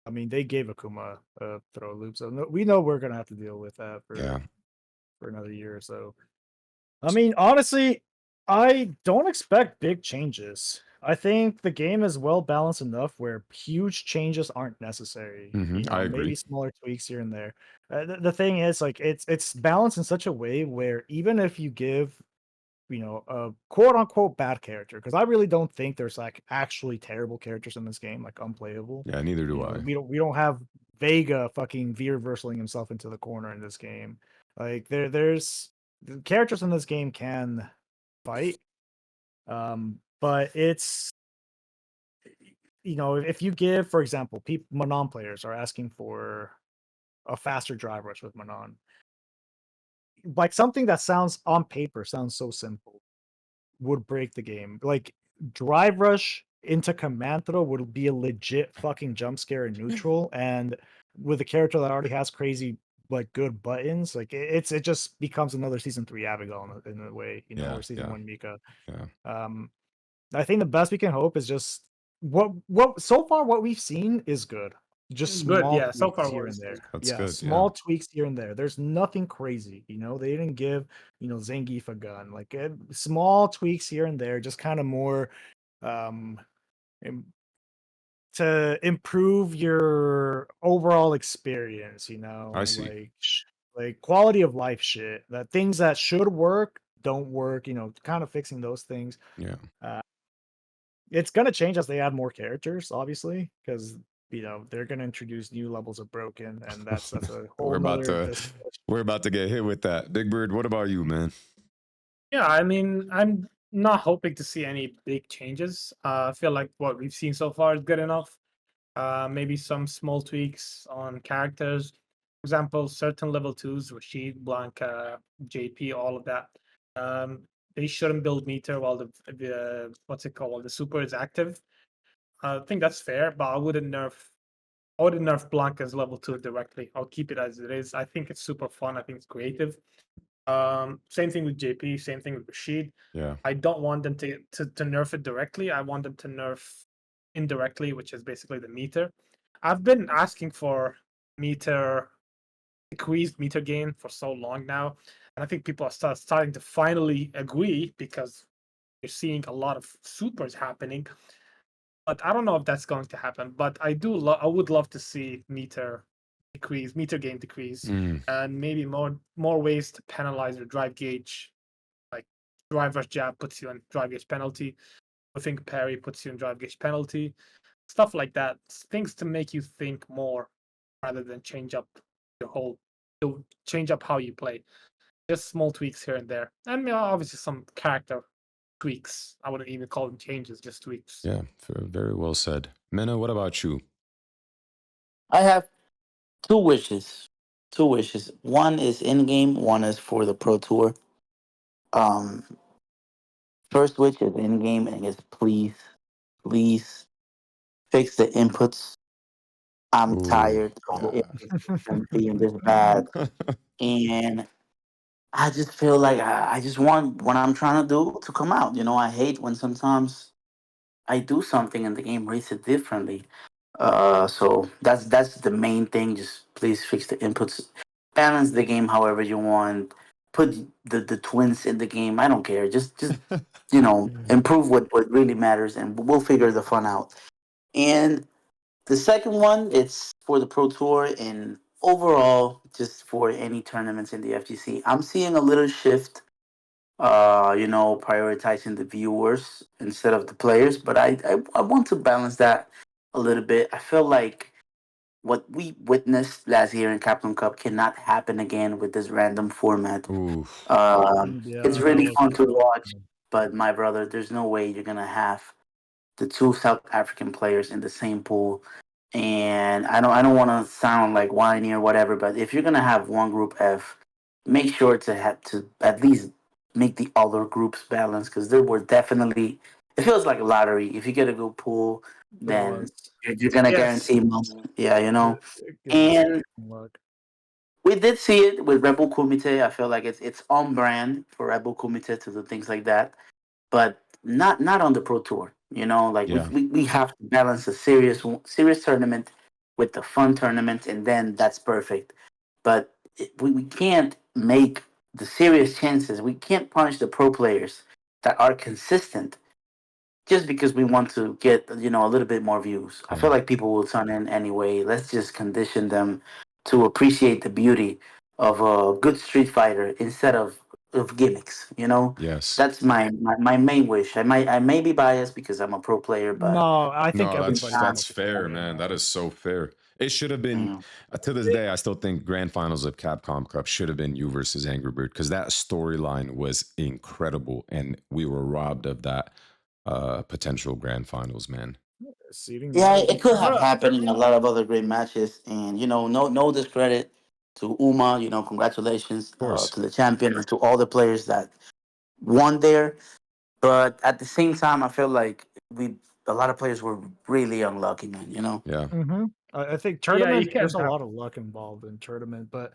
I mean, they gave Akuma a throw loop, so we know we're gonna have to deal with that Yeah. for another year or so. I mean, honestly, I don't expect big changes. I think the game is well balanced enough where huge changes aren't necessary. I Maybe agree. smaller tweaks here and there. The thing is, like, it's balanced in such a way where even if you give, a quote unquote bad character, because I really don't think there's like actually terrible characters in this game, like unplayable. Yeah, neither do I. We don't have Vega fucking V reversaling himself into the corner in this game. Like there's the characters in this game can fight, but it's, if you give, for example, Manon players are asking for a faster drive rush with Manon. Like something that sounds on paper sounds so simple would break the game. Like drive rush into command throw would be a legit fucking jump scare in neutral, and with a character that already has crazy like good buttons, like it just becomes another season 3 Abigail in a way, Yeah, or season yeah. 1 Mika. Yeah. I think the best we can hope is just what so far what we've seen is good. Just Good, small yeah. So tweaks far, here what and is there. good. That's Yeah, good, small tweaks here and there. There's nothing crazy, they didn't give, Zangief a gun. Like small tweaks here and there, just kind of more um im- to improve your overall experience, I see. like quality of life shit. That things that should work don't work, kind of fixing those things. Yeah. It's gonna change as they add more characters, obviously, because they're gonna introduce new levels of broken, and that's a whole We're about nother to we're about to get hit with that. Big Bird, what about you, man? Yeah, I mean, I'm not hoping to see any big changes. I feel like what we've seen so far is good enough. Maybe some small tweaks on characters. For example, certain level 2s, Rashid, Blanca, JP, all of that. They shouldn't build meter while the what's it called? The super is active. I think that's fair, but I wouldn't nerf Blanca's level 2 directly. I'll keep it as it is. I think it's super fun. I think it's creative. Same thing with JP, same thing with Rashid. Yeah. I don't want them to nerf it directly. I want them to nerf indirectly, which is basically the meter. I've been asking for decreased meter gain for so long now, and I think people are starting to finally agree because you're seeing a lot of supers happening. But I don't know if that's going to happen. But I would love to see meter gain decrease, Mm. and maybe more ways to penalize your drive gauge. Like driver's jab puts you on drive gauge penalty. I think Parry puts you in drive gauge penalty. Stuff like that. Things to make you think more rather than change up change up how you play. Just small tweaks here and there. And obviously some character tweaks. I wouldn't even call them changes, just tweaks. Yeah, very well said. Mena, what about you? I have two wishes. Two wishes. One is in game. One is for the Pro Tour. Um, First wish is in game, and is please fix the inputs. I'm Ooh, tired of the inputs being this bad, and I just feel like I just want what I'm trying to do to come out. I hate when sometimes I do something and the game rates it differently. So that's the main thing. Just please fix the inputs, balance the game however you want. Put the twins in the game. I don't care. Just improve what really matters, and we'll figure the fun out. And the second one, it's for the Pro Tour and overall, just for any tournaments in the FGC. I'm seeing a little shift. Prioritizing the viewers instead of the players, but I want to balance that a little bit. I feel like what we witnessed last year in Captain Cup cannot happen again with this random format. Ooh. It's That really was fun to rough. watch, but my brother, there's no way you're gonna have the two South African players in the same pool. And I don't want to sound like whiny or whatever, but if you're gonna have one group F, make sure to have to at least make the other groups balance, because there were definitely, it feels like a lottery. If you get a good pool, It then was. you're gonna Yes. guarantee money. Yeah, It was and luck. we did see it with Rebel Kumite. I feel like it's on brand for Rebel Kumite to do things like that, but not on the Pro Tour. Like Yeah. we have to balance a serious tournament with the fun tournament, and then that's perfect. But we can't make the serious chances. We can't punish the pro players that are consistent just because we want to get a little bit more views. I feel Yeah. like people will tune in anyway. Let's just condition them to appreciate the beauty of a good Street Fighter instead of gimmicks. Yes. That's my main wish. I may be biased because I'm a pro player, but No, I think No, it's everybody's not. that's gonna fair, agree on man. that. That is so fair. It should have been, to this day, I still think Grand Finals of Capcom Cup should have been you versus Angry Bird, because that storyline was incredible, and we were robbed of that potential Grand Finals, man. Seeding Yeah, matters. it could have happened in a lot of other great matches, and no discredit to Uma. Congratulations course. to the champion and to all the players that won there. But at the same time, I feel like a lot of players were really unlucky, man. Yeah. I think Yeah, you tournament. can't There's a have- lot of luck involved in tournament, but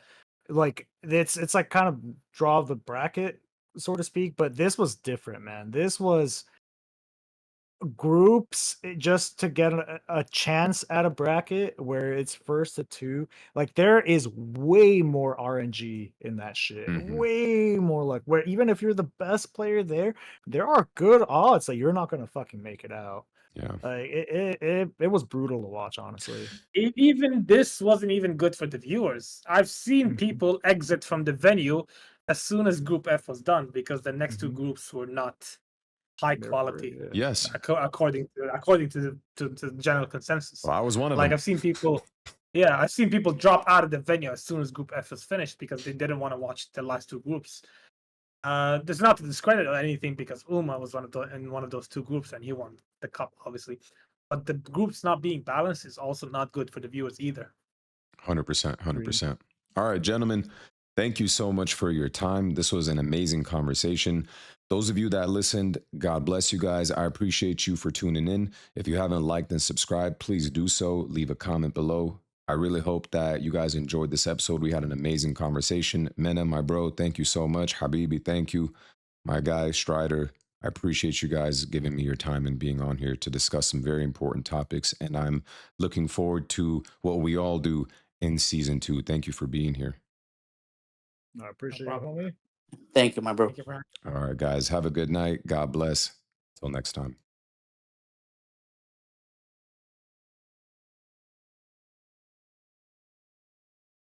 like it's like kind of draw the bracket, so to speak. But this was different, man. This was groups just to get a chance at a bracket where it's first to two. Like there is way more RNG in that shit. Mhm. Way more, like where even if you're the best player there are good odds that you're not gonna fucking make it out. Yeah. Like it was brutal to watch, honestly. Even this wasn't even good for the viewers. I've seen Mhm. people exit from the venue as soon as Group F was done because the next two Mhm. groups were not high Therefore, quality, yeah. Yes. according to the general consensus. Well, I was one of Like them. I've seen people, yeah, I've seen people drop out of the venue as soon as Group F was finished because they didn't want to watch the last two groups. There's not to discredit or anything because Uma was in one of those two groups and he won the cup, obviously. But the groups not being balanced is also not good for the viewers either. 100%. 100%. All right, gentlemen. Thank you so much for your time. This was an amazing conversation. Those of you that listened, God bless you guys. I appreciate you for tuning in. If you haven't liked and subscribed, please do so. Leave a comment below. I really hope that you guys enjoyed this episode. We had an amazing conversation. Mena, my bro, thank you so much. Habibi, thank you. My guy, Strider, I appreciate you guys giving me your time and being on here to discuss some very important topics. And I'm looking forward to what we all do in season 2. Thank you for being here. I appreciate it, problem. homie. Thank you, my bro. Thank you for All right, guys. Have a good night. God bless. Till next time.